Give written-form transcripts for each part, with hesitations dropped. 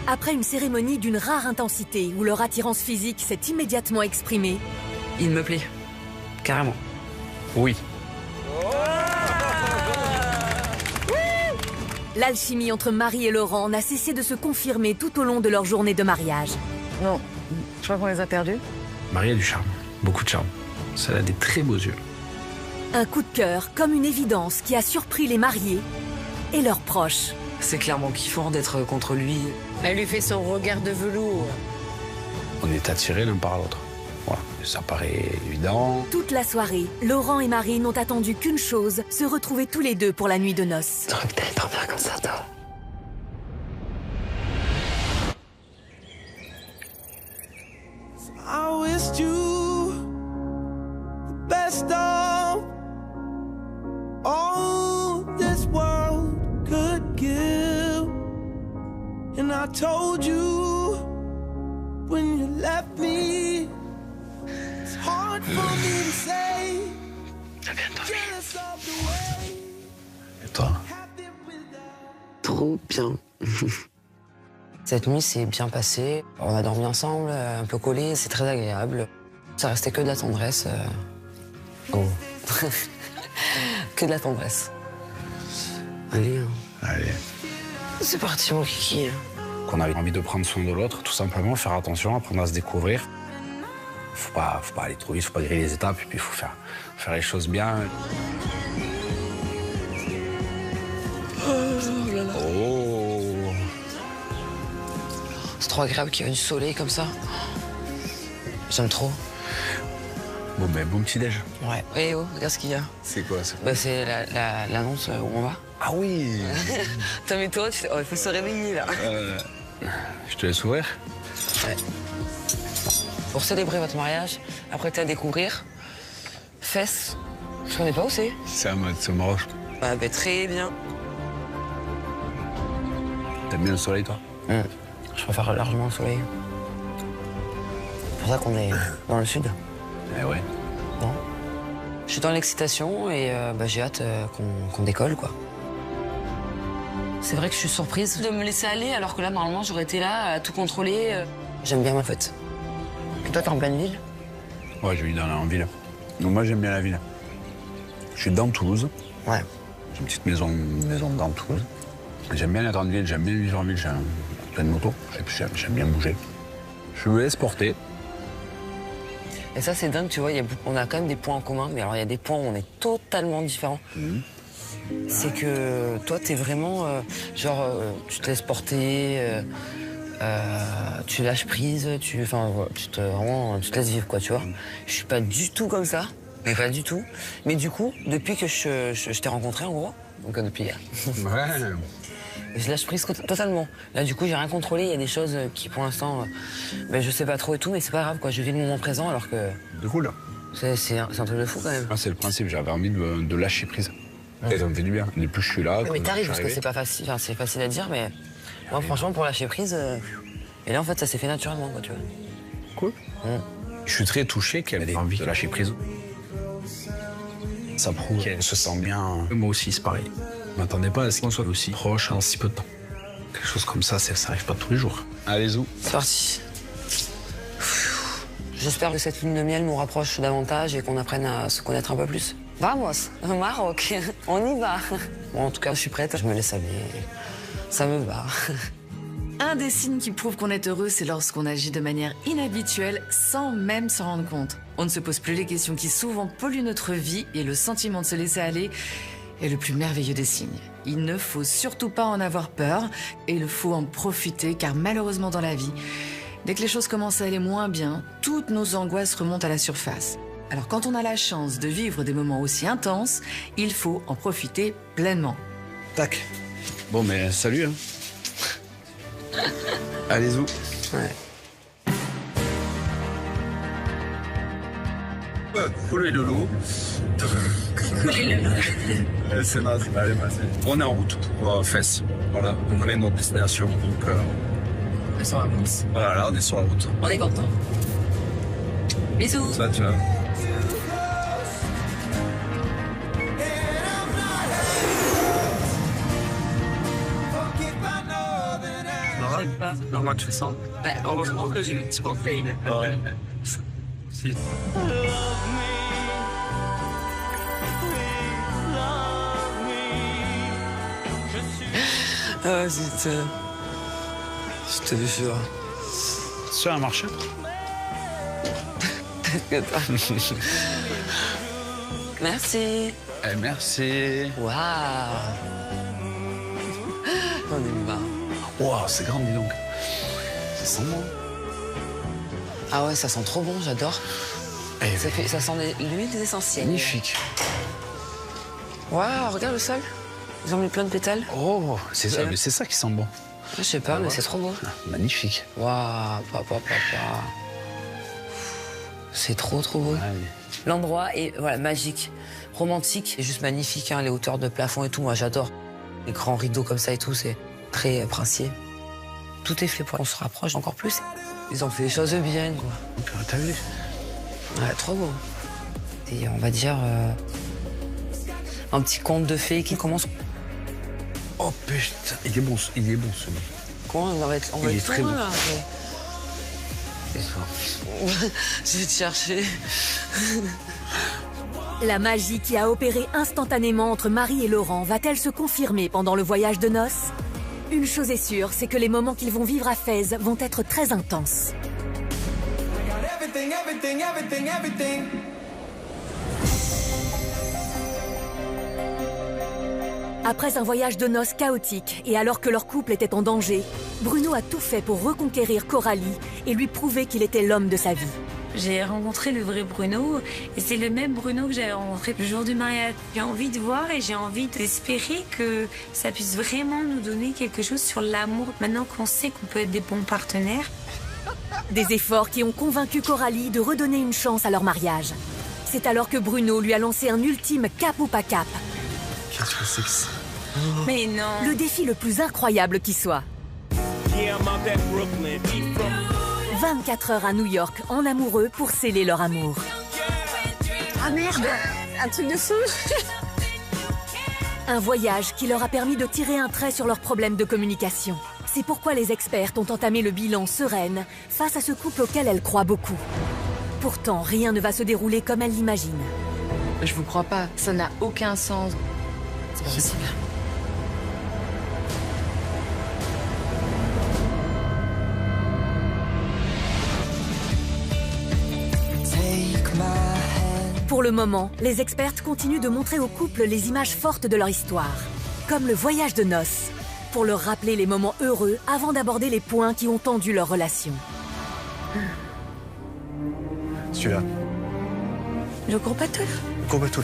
Après une cérémonie d'une rare intensité où leur attirance physique s'est immédiatement exprimée, il me plaît, carrément. Oui. l'alchimie entre Marie et Laurent n'a cessé de se confirmer tout au long de leur journée de mariage. Non, je crois qu'on les a perdus. Marie a du charme, beaucoup de charme. Ça a des très beaux yeux. Un coup de cœur comme une évidence qui a surpris les mariés et leurs proches. C'est clairement kiffant d'être contre lui. Elle lui fait son regard de velours. On est attirés l'un par l'autre. Voilà, ça paraît évident. Toute la soirée, Laurent et Marie n'ont attendu qu'une chose, se retrouver tous les deux pour la nuit de noces. Je trouve que t'allais dormir comme ça, toi. I wished you the best of all this world could give. And I told you when you left me, it's hard for me to say. Jealous of the way Et toi? happy without. Trop bien. Cette nuit s'est bien passée. On a dormi ensemble, un peu collés, c'est très agréable. Ça restait que de la tendresse. Oh. Que de la tendresse. Allez, hein. Allez. C'est parti, mon kiki. Qu'on avait envie de prendre soin de l'autre, tout simplement, faire attention, apprendre à se découvrir. Faut pas aller trop vite, faut pas griller les étapes, et puis il faut faire les choses bien. Oh là là. Oh. C'est trop agréable qu'il y ait du soleil comme ça. J'aime trop. Bon, ben, bon petit-déj. Ouais. Eh oh, regarde ce qu'il y a. C'est quoi ça? Bah, c'est l'annonce où on va. Ah oui. Toi, mais toi, il faut se réveiller, là. Je te laisse ouvrir. Ouais. Pour célébrer votre mariage, apprêtez à découvrir Fès. Je connais pas où c'est. C'est à mode, c'est au Maroc. Ah, bah, très bien. T'aimes bien le soleil, toi? Je préfère largement le soleil. C'est pour ça qu'on est dans le sud. Eh ouais. Non. Je suis dans l'excitation et j'ai hâte qu'on décolle, quoi. C'est vrai que je suis surprise de me laisser aller alors que là, normalement, j'aurais été là à tout contrôler. J'aime bien ma fête. Et toi, t'es en pleine ville? Ouais, je vis en ville. Donc moi, j'aime bien la ville. Je suis dans Toulouse. Ouais. J'ai une petite maison dans Toulouse. J'aime bien la grande ville, j'aime bien vivre en ville. J'ai plein de motos, et puis j'aime bien bouger. Je me laisse porter. Et ça, c'est dingue, tu vois, on a quand même des points en commun, mais alors il y a des points où on est totalement différents. C'est que toi, t'es vraiment, tu te laisses porter, tu lâches prise, tu te laisses vivre, quoi, tu vois. Je suis pas du tout comme ça, mais pas du tout. Mais du coup, depuis que je t'ai rencontré, en gros, donc depuis hier, Ouais. je lâche prise totalement. Là, du coup, j'ai rien contrôlé. Il y a des choses qui, pour l'instant, je sais pas trop et tout, mais c'est pas grave, quoi. Je vis le moment présent alors que C'est cool. c'est un truc de fou, quand même. Ah, c'est le principe, j'avais envie de lâcher prise. Et ça me fait du bien. Depuis que je suis là. Mais t'arrives, parce que arrivé. c'est pas facile, enfin, c'est facile à dire, mais moi, franchement, pour lâcher prise, et là, en fait, ça s'est fait naturellement, quoi, tu vois. Cool. Je suis très touché qu'elle ait envie de lâcher prise. Ça prouve qu'elle se sent bien. Moi aussi, c'est pareil. Je m'attendais pas à ce qu'on soit aussi proche en si peu de temps. Quelque chose comme ça arrive pas tous les jours. Allez, zou. C'est parti. J'espère que cette lune de miel nous rapproche davantage et qu'on apprenne à se connaître un peu plus. Vamos, au Maroc, on y va. Bon, en tout cas, je suis prête, je me laisse aller. Ça me va. Un des signes qui prouve qu'on est heureux, c'est lorsqu'on agit de manière inhabituelle sans même s'en rendre compte. On ne se pose plus les questions qui souvent polluent notre vie et le sentiment de se laisser aller est le plus merveilleux des signes. Il ne faut surtout pas en avoir peur et il faut en profiter car malheureusement dans la vie, dès que les choses commencent à aller moins bien, toutes nos angoisses remontent à la surface. Alors quand on a la chance de vivre des moments aussi intenses, il faut en profiter pleinement. Tac. Bon, mais salut, hein. Allez, zou. Ouais. Couler le loup. C'est naze. Allez, vas-y. On est en route pour Fès. Voilà, on connaît notre destination. Donc, On est sur la route. voilà, on est sur la route. On est content. Bisous. Ça, tu vois. Comment tu te sens? Heureusement que j'ai une petite caféine. Ouais. Si. Ah, zut. Je te jure. Ça a marché. Merci. Merci. Waouh. On est marre. Waouh, c'est grand, dis donc. Ça sent bon. Ah ouais, ça sent trop bon, j'adore. Eh, Ça sent l'huile essentielle. magnifique. Waouh, regarde le sol. Ils ont mis plein de pétales. Oh, c'est ça, mais c'est ça qui sent bon. Je sais pas, mais c'est trop beau. Ah, magnifique. Waouh, papa. C'est trop beau. Allez. L'endroit est voilà, magique, romantique et juste magnifique. Hein, les hauteurs de plafond et tout, moi j'adore. Les grands rideaux comme ça et tout, c'est très princier. Tout est fait pour qu'on se rapproche encore plus. Ils ont fait les choses bien, quoi. T'as vu? Ouais, trop beau. Et on va dire un petit conte de fées qui commence. Oh putain, il est bon ce nom. Quoi, on va être très loin, beau. là, après. Je vais te chercher. La magie qui a opéré instantanément entre Marie et Laurent va-t-elle se confirmer pendant le voyage de noces? Une chose est sûre, c'est que les moments qu'ils vont vivre à Fès vont être très intenses. Everything. Après un voyage de noces chaotique et alors que leur couple était en danger, Bruno a tout fait pour reconquérir Coralie et lui prouver qu'il était l'homme de sa vie. J'ai rencontré le vrai Bruno et c'est le même Bruno que j'avais rencontré le jour du mariage. J'ai envie de voir et j'ai envie d'espérer que ça puisse vraiment nous donner quelque chose sur l'amour. Maintenant qu'on sait qu'on peut être des bons partenaires. Des efforts qui ont convaincu Coralie de redonner une chance à leur mariage. C'est alors que Bruno lui a lancé un ultime cap ou pas cap. Qu'est-ce que c'est que ça? Mais non. Le défi le plus incroyable qui soit. 24 heures à New York en amoureux pour sceller leur amour. Ah merde, un truc de fou. Un voyage qui leur a permis de tirer un trait sur leurs problèmes de communication. C'est pourquoi les expertes ont entamé le bilan sereine face à ce couple auquel elles croient beaucoup. Pourtant, rien ne va se dérouler comme elles l'imaginent. Je vous crois pas, ça n'a aucun sens. C'est pas possible. Pour le moment, les expertes continuent de montrer au couple les images fortes de leur histoire, comme le voyage de noces, pour leur rappeler les moments heureux avant d'aborder les points qui ont tendu leur relation. Celui-là. Le gros bateau. Gros bateau.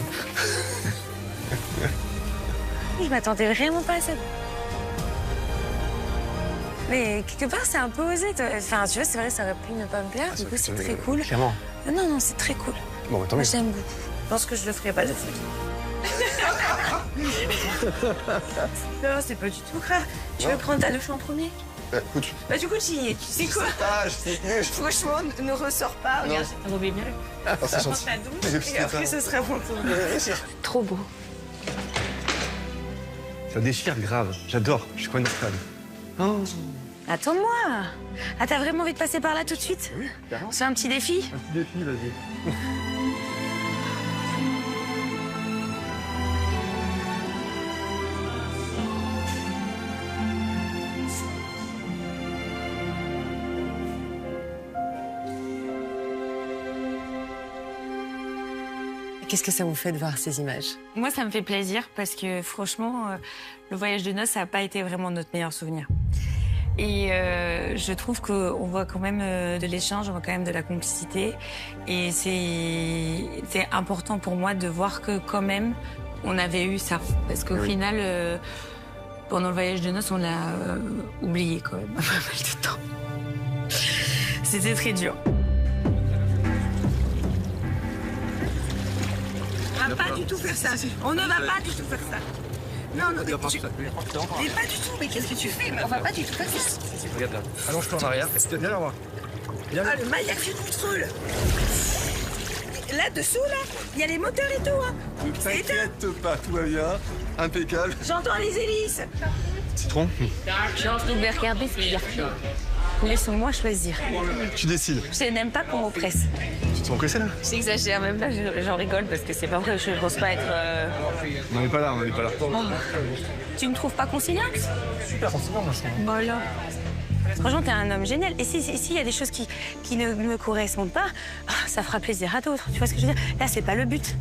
Je m'attendais vraiment pas à ça. Mais quelque part, c'est un peu osé. Enfin, tu vois, c'est vrai, ça aurait pu ne pas me plaire. Du coup, c'est très cool. Clairement. Non, c'est très cool. Bon, tant Moi, mieux. j'aime beaucoup. Je pense que je le ferai pas de folie. Non, c'est pas du tout grave. Tu veux prendre ta douche en premier? Écoute. Bah, du coup, tu y es. Tu sais quoi? Franchement, ne ressors pas. Regarde, je t'ai remis bien. Ah, c'est Prends gentil. ta douche et après, ce sera bon. Trop beau. Ça déchire grave. J'adore. Je suis pas une fan. Oh. Attends-moi. Ah, t'as vraiment envie de passer par là tout de suite? Oui, carrément. On se fait un petit défi? Un petit défi, vas-y. Qu'est-ce que ça vous fait de voir ces images? Moi, ça me fait plaisir parce que franchement, le voyage de noces, ça n'a pas été vraiment notre meilleur souvenir. Et je trouve qu'on voit quand même de l'échange, on voit quand même de la complicité. Et c'est important pour moi de voir que quand même, on avait eu ça. Parce qu'au final, pendant le voyage de noces, on l'a oublié quand même pas mal de temps. C'était très dur. On va pas du tout faire ça. On ne va pas du tout faire ça. Non, mais pas du tout. Mais qu'est-ce que tu fais? On va pas du tout faire ça. Regarde là. Allonge-toi en arrière. Viens là, moi. Viens là. Ah, le maillage du contrôle. Là-dessous, là, il y a les moteurs et tout. Hein. Ne t'inquiète pas, tout va bien. Impeccable. J'entends les hélices. Citron. Je suis en train de regarder ce qu'il y a. Laisse-moi choisir. Tu décides. Je n'aime pas qu'on m'oppresse. Tu te sens pressé là? J'exagère, même là, j'en rigole parce que c'est pas vrai, je ne pense pas être... On n'est pas là, on n'est pas là. Oh. Tu me trouves pas conciliante? Super conciliant, moi, je trouve. Bah alors. Franchement, t'es un homme génial. Et s'il y a des choses qui ne me correspondent pas, ça fera plaisir à d'autres. Tu vois ce que je veux dire? Là, c'est pas le but.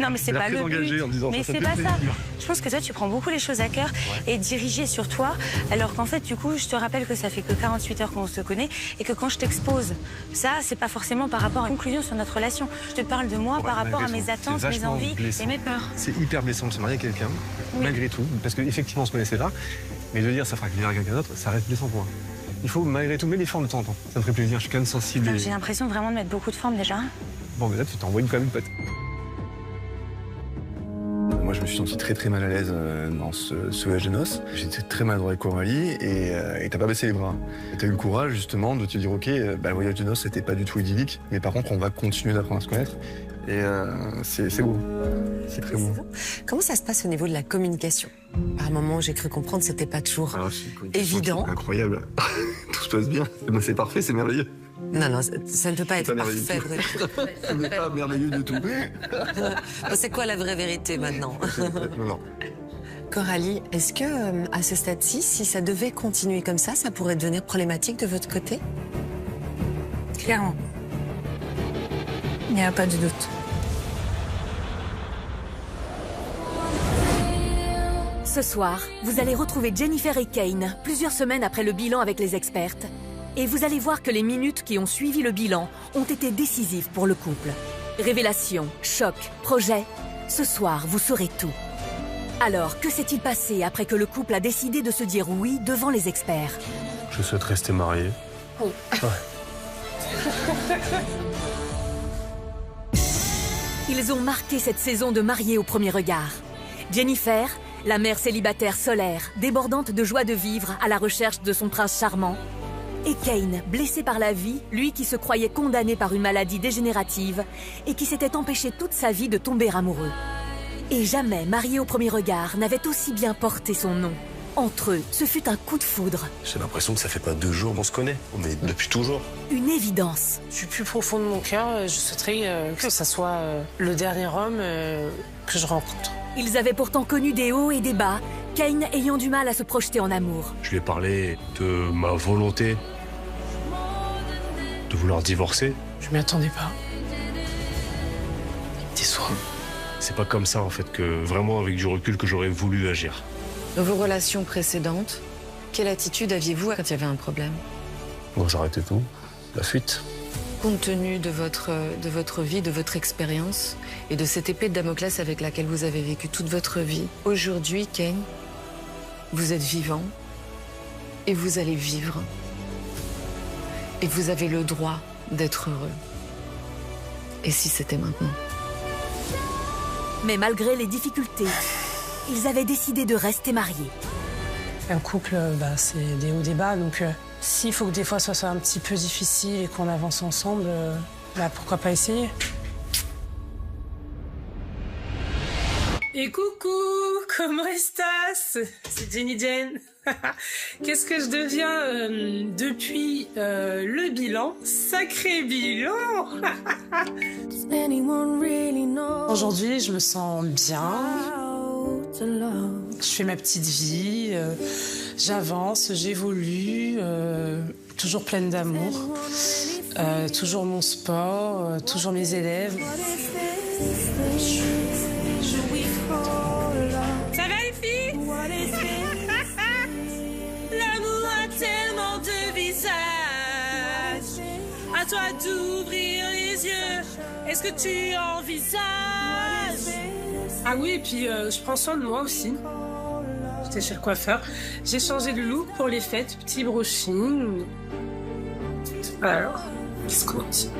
Non, mais c'est pas le but. En disant mais ça c'est fait pas ça. plaisir. Je pense que toi, tu prends beaucoup les choses à cœur et dirigé sur toi, alors qu'en fait, du coup, je te rappelle que ça fait que 48 heures qu'on se connaît et que quand je t'expose, ça, c'est pas forcément par rapport à une conclusion sur notre relation. Je te parle de moi par rapport à mes attentes, mes envies et mes peurs. C'est hyper blessant de se marier avec quelqu'un, malgré tout, parce qu'effectivement, on se connaissait là, mais de dire ça fera plaisir à quelqu'un d'autre, ça reste blessant pour moi. Il faut malgré tout mettre les formes de temps en temps. Ça me ferait plaisir, je suis quand même sensible. J'ai l'impression vraiment de mettre beaucoup de formes déjà. Bon, mais là, tu t'envoies quand même une pote. Moi, je me suis senti très très mal à l'aise dans ce voyage de noces. J'étais très maladroit avec Coralie et t'as pas baissé les bras. T'as eu le courage justement de te dire ok, le voyage de noces c'était pas du tout idyllique, mais par contre on va continuer d'apprendre à se connaître et c'est beau. C'est très beau. Comment ça se passe au niveau de la communication? Par un moment, j'ai cru comprendre que c'était pas toujours évident. Incroyable. Tout se passe bien. C'est parfait, c'est merveilleux. Non, ça ne peut pas être parfait. Ce n'est pas merveilleux du tout. C'est quoi la vraie vérité maintenant? Non. Coralie, est-ce que à ce stade-ci, si ça devait continuer comme ça pourrait devenir problématique de votre côté? Clairement. Il n'y a pas de doute. Ce soir, vous allez retrouver Jennifer et Kane plusieurs semaines après le bilan avec les expertes. Et vous allez voir que les minutes qui ont suivi le bilan ont été décisives pour le couple. Révélation, choc, projet, ce soir, vous saurez tout. Alors, que s'est-il passé après que le couple a décidé de se dire oui devant les experts? Je souhaite rester marié. Oh. Ouais. Ils ont marqué cette saison de mariés au premier regard. Jennifer, la mère célibataire solaire, débordante de joie de vivre à la recherche de son prince charmant. Et Kane, blessé par la vie, lui qui se croyait condamné par une maladie dégénérative et qui s'était empêché toute sa vie de tomber amoureux. Et jamais marié au premier regard n'avait aussi bien porté son nom. Entre eux, ce fut un coup de foudre. J'ai l'impression que ça fait pas 2 jours qu'on se connaît, mais depuis toujours. Une évidence. Du plus profond de mon cœur, je souhaiterais que ça soit le dernier homme que je rencontre. Ils avaient pourtant connu des hauts et des bas, Kane ayant du mal à se projeter en amour. Je lui ai parlé de ma volonté de vouloir divorcer. Je m'y attendais pas. Il me déçoit. C'est pas comme ça, en fait, que vraiment, avec du recul, que j'aurais voulu agir. Dans vos relations précédentes, quelle attitude aviez-vous quand il y avait un problème? Bon, j'arrêtais tout. La fuite. Compte tenu de votre vie, de votre expérience et de cette épée de Damoclès avec laquelle vous avez vécu toute votre vie, aujourd'hui, Kane, vous êtes vivant et vous allez vivre. Et vous avez le droit d'être heureux. Et si c'était maintenant? Mais malgré les difficultés, ils avaient décidé de rester mariés. Un couple, c'est des hauts, des bas, donc s'il faut que des fois ça soit un petit peu difficile et qu'on avance ensemble, pourquoi pas essayer? Et coucou, comment estás? C'est Jenny Jen. Qu'est-ce que je deviens depuis le bilan? Sacré bilan. Aujourd'hui, je me sens bien. Je fais ma petite vie, j'avance, j'évolue, toujours pleine d'amour, toujours mon sport, toujours mes élèves. Ça va les filles? L'amour a tellement de visages. À toi d'ouvrir les yeux. Est-ce que tu envisages? Ah oui, et puis je prends soin de moi aussi. J'étais chez le coiffeur. J'ai changé de look pour les fêtes, petit brushing. Alors, qu'est-ce qu'on dit?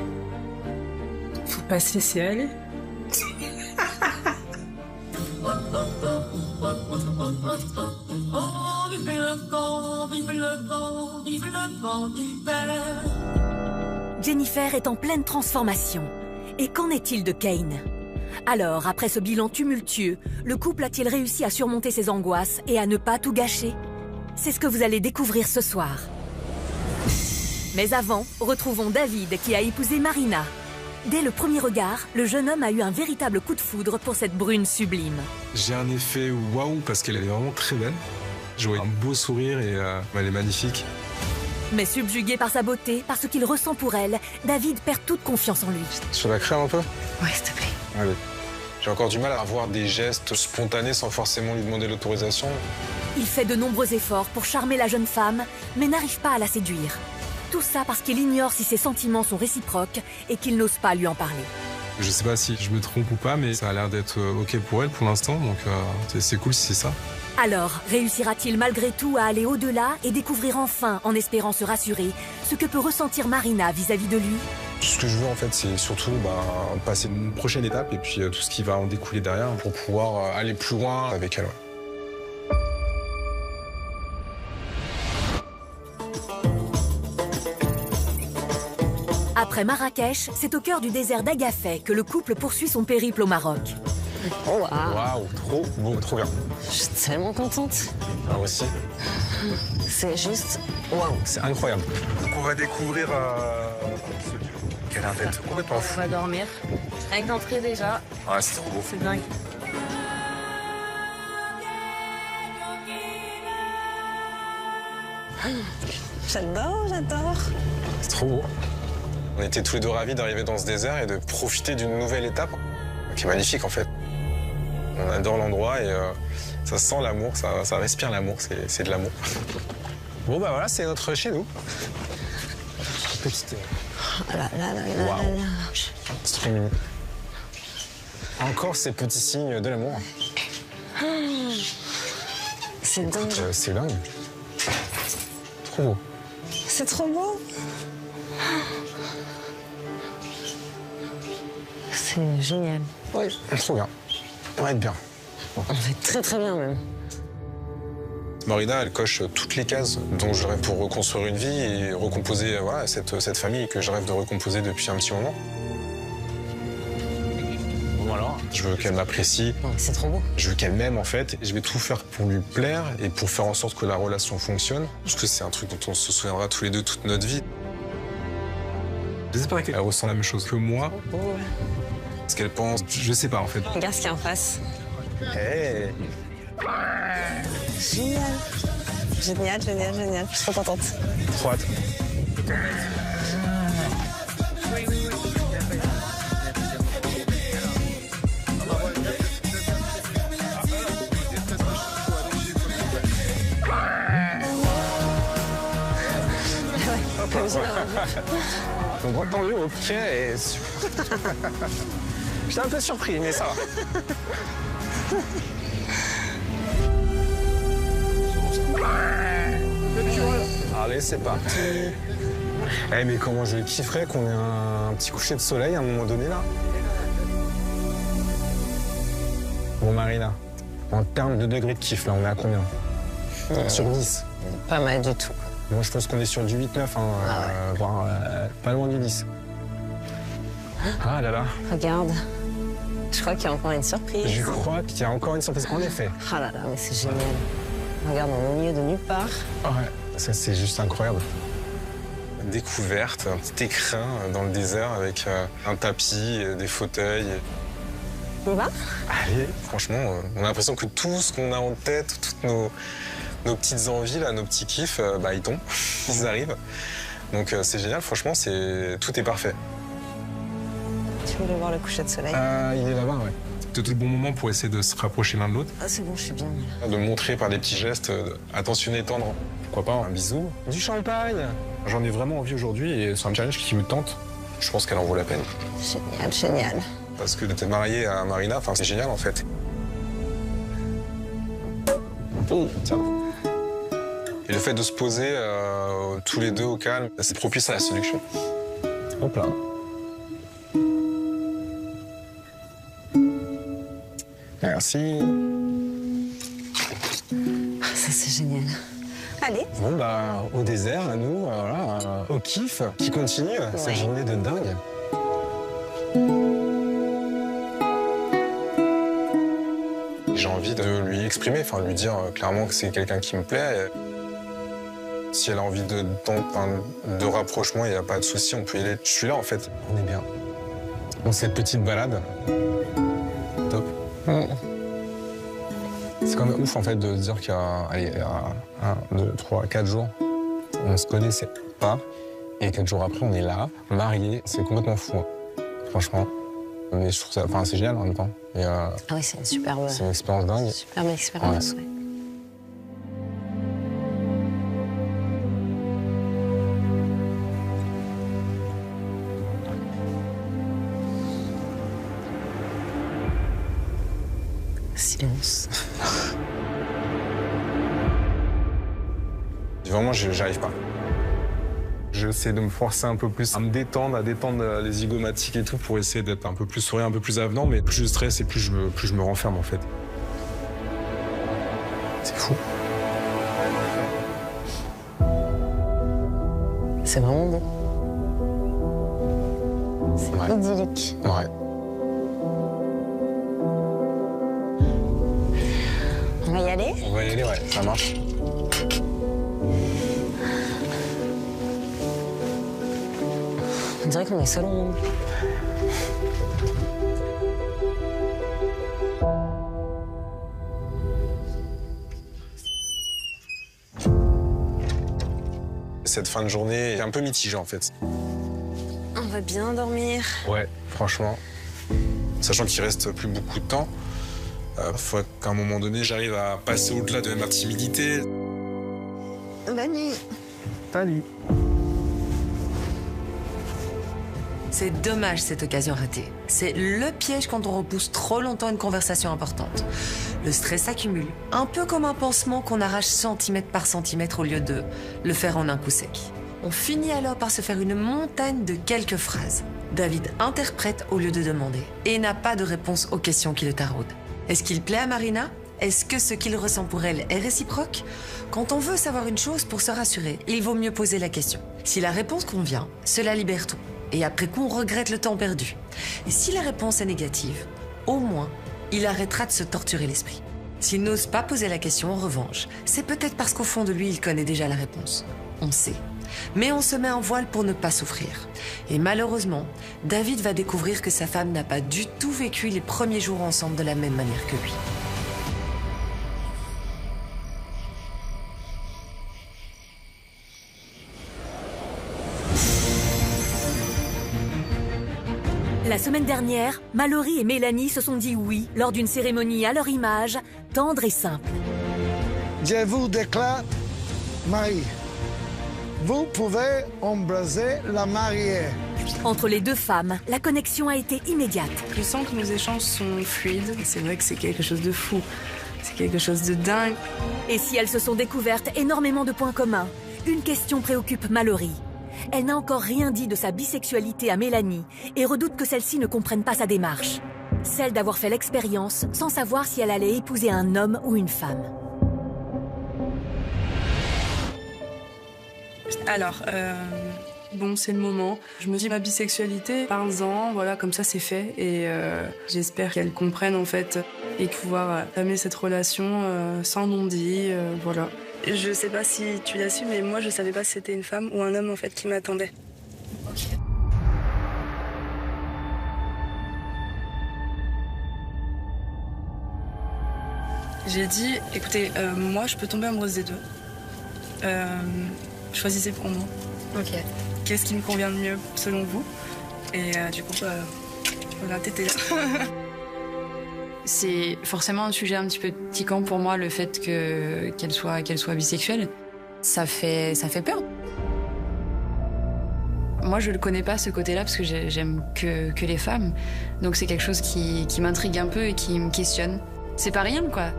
Faut pas se laisser aller. Jennifer est en pleine transformation. Et qu'en est-il de Kane? Alors, après ce bilan tumultueux, le couple a-t-il réussi à surmonter ses angoisses et à ne pas tout gâcher? C'est ce que vous allez découvrir ce soir. Mais avant, retrouvons David qui a épousé Marina. Dès le premier regard, le jeune homme a eu un véritable coup de foudre pour cette brune sublime. J'ai un effet waouh parce qu'elle est vraiment très belle. Je vois un beau sourire et elle est magnifique. Mais subjugué par sa beauté, par ce qu'il ressent pour elle, David perd toute confiance en lui. Sur la crème un peu? Ouais, s'il te plaît. Allez. J'ai encore du mal à avoir des gestes spontanés sans forcément lui demander l'autorisation. Il fait de nombreux efforts pour charmer la jeune femme, mais n'arrive pas à la séduire. Tout ça parce qu'il ignore si ses sentiments sont réciproques et qu'il n'ose pas lui en parler. Je sais pas si je me trompe ou pas, mais ça a l'air d'être OK pour elle pour l'instant, donc c'est cool si c'est ça. Alors, réussira-t-il malgré tout à aller au-delà et découvrir enfin, en espérant se rassurer, ce que peut ressentir Marina vis-à-vis de lui? Ce que je veux en fait, c'est surtout passer une prochaine étape et puis tout ce qui va en découler derrière pour pouvoir aller plus loin avec elle. Ouais. Après Marrakech, c'est au cœur du désert d'Agafay que le couple poursuit son périple au Maroc. Oh, Waouh, trop beau, trop bien. Je suis tellement contente. Moi aussi. C'est juste waouh. C'est incroyable. Donc on va découvrir ce lieu. Quelle est tête complètement fou. On va dormir. Avec l'entrée déjà. Ouais, c'est trop beau. C'est dingue. J'adore. C'est trop beau. On était tous les deux ravis d'arriver dans ce désert et de profiter d'une nouvelle étape qui est magnifique en fait. On adore l'endroit et ça sent l'amour, ça respire l'amour, c'est de l'amour. Bon bah voilà, c'est notre chez nous. Petite. Waouh. C'est trop mignon. Encore ces petits signes de l'amour. C'est dingue. C'est dingue. Trop beau. C'est trop beau. C'est génial. Oui, trop bien. On va être bien. On va être très très bien même. Marina, elle coche toutes les cases dont je rêve pour reconstruire une vie et recomposer voilà, cette famille que je rêve de recomposer depuis un petit moment. Bon alors, je veux qu'elle m'apprécie. C'est trop beau. Je veux qu'elle m'aime en fait. Je vais tout faire pour lui plaire et pour faire en sorte que la relation fonctionne. Parce que c'est un truc dont on se souviendra tous les deux toute notre vie. J'espère qu'elle ressent la même chose que moi. Oh, ouais. Ce qu'elle pense, je sais pas en fait. Regarde ce qu'il y a en face. Hey. Génial. Je suis trop contente. Trop hâte. Mon bras tendu au pied et... J'étais un peu surpris, mais ça va. Allez, c'est parti. Eh, mais comment je kifferais qu'on ait un petit coucher de soleil à un moment donné, là. Bon, Marina, en termes de degrés de kiff, là, on est à combien? Sur 10? Pas mal du tout. Moi, je pense qu'on est sur du 8-9, voire pas loin du 10. Ah là là. Regarde. Je crois qu'il y a encore une surprise. Je crois qu'il y a encore une surprise, en effet. Ah là là, mais c'est génial. Regarde, on est au milieu de nulle part. Ouais, ça c'est juste incroyable. Découverte, un petit écrin dans le désert avec un tapis, des fauteuils. On va? Allez, franchement, on a l'impression que tout ce qu'on a en tête, toutes nos petites envies, là, nos petits kiffs, ils tombent, ils arrivent. Donc c'est génial, franchement, tout est parfait. Tu voulais voir le coucher de soleil? Il est là-bas, ouais. C'est tout le bon moment pour essayer de se rapprocher l'un de l'autre. Ah, c'est bon, je suis bien. De montrer par des petits gestes attentionnés et tendres. Pourquoi pas un bisou? Du champagne! J'en ai vraiment envie aujourd'hui et c'est un challenge qui me tente. Je pense qu'elle en vaut la peine. Génial. Parce que t'es marié à Marina, c'est génial en fait. Oh, tiens. Et le fait de se poser tous les deux au calme, c'est propice à la séduction. Hop là. Merci. Ça, c'est génial. Allez. Bon, au désert, à nous, voilà, au kiff qui continue, cette journée de dingue. J'ai envie de lui exprimer, lui dire clairement que c'est quelqu'un qui me plaît. Si elle a envie de rapprochement, il n'y a pas de souci, on peut y aller. Je suis là, en fait. On est bien. Donc, cette petite balade, top. C'est quand même ouf, en fait, de se dire qu'il y a 1, 2, 3, 4 jours, on se connaissait pas. Et 4 jours après, on est là, mariés. C'est complètement fou, hein, franchement. Mais je trouve ça, enfin, c'est génial en même temps. Et, Ah oui, c'est une superbe. C'est une expérience dingue. Superbe expérience, ouais. Silence. Vraiment, j'arrive pas. J'essaie de me forcer un peu plus, à me détendre, à détendre les zygomatiques et tout pour essayer d'être un peu plus souriant, un peu plus avenant. Mais plus je stresse et plus je me renferme en fait. C'est fou. C'est vraiment beau. C'est idyllique. Ouais. On va y aller? On va y aller, ouais, ça marche. On dirait qu'on est seul au monde. Cette fin de journée est un peu mitigée en fait. On va bien dormir. Ouais, franchement. Sachant qu'il reste plus beaucoup de temps, faut qu'à un moment donné, j'arrive à passer au-delà de ma timidité. Bonne nuit. Salut. C'est dommage cette occasion ratée. C'est le piège quand on repousse trop longtemps une conversation importante. Le stress s'accumule, un peu comme un pansement qu'on arrache centimètre par centimètre au lieu de le faire en un coup sec. On finit alors par se faire une montagne de quelques phrases. David interprète au lieu de demander et n'a pas de réponse aux questions qui le taraudent. Est-ce qu'il plaît à Marina? Est-ce que ce qu'il ressent pour elle est réciproque? Quand on veut savoir une chose pour se rassurer, il vaut mieux poser la question. Si la réponse convient, cela libère tout. Et après coup, on regrette le temps perdu. Et si la réponse est négative, au moins, il arrêtera de se torturer l'esprit. S'il n'ose pas poser la question, en revanche, c'est peut-être parce qu'au fond de lui, il connaît déjà la réponse. On sait. Mais on se met un voile pour ne pas souffrir. Et malheureusement, David va découvrir que sa femme n'a pas du tout vécu les premiers jours ensemble de la même manière que lui. La semaine dernière, Mallory et Mélanie se sont dit oui lors d'une cérémonie à leur image, tendre et simple. Je vous déclare Marie. Vous pouvez embrasser la mariée. Entre les deux femmes, la connexion a été immédiate. Je sens que nos échanges sont fluides. C'est vrai que c'est quelque chose de fou. C'est quelque chose de dingue. Et si elles se sont découvertes énormément de points communs, une question préoccupe Mallory. Elle n'a encore rien dit de sa bisexualité à Mélanie et redoute que celle-ci ne comprenne pas sa démarche. Celle d'avoir fait l'expérience sans savoir si elle allait épouser un homme ou une femme. Alors, bon, c'est le moment. Je me dis, ma bisexualité, parle-en, voilà, comme ça c'est fait. Et j'espère qu'elle comprenne, en fait, et pouvoir entamer cette relation sans non-dit, voilà. Je sais pas si tu l'as su, mais moi, je savais pas si c'était une femme ou un homme, en fait, qui m'attendait. Ok. J'ai dit, écoutez, moi, je peux tomber amoureuse des deux. Choisissez pour moi. Ok. Qu'est-ce qui me convient de mieux selon vous? Et du coup, voilà, t'étais là. C'est forcément un sujet un petit peu piquant pour moi, le fait qu'elle soit bisexuelle. Ça fait peur. Moi, je ne connais pas ce côté-là parce que j'aime que les femmes. Donc c'est quelque chose qui m'intrigue un peu et qui me questionne. C'est pas rien, quoi.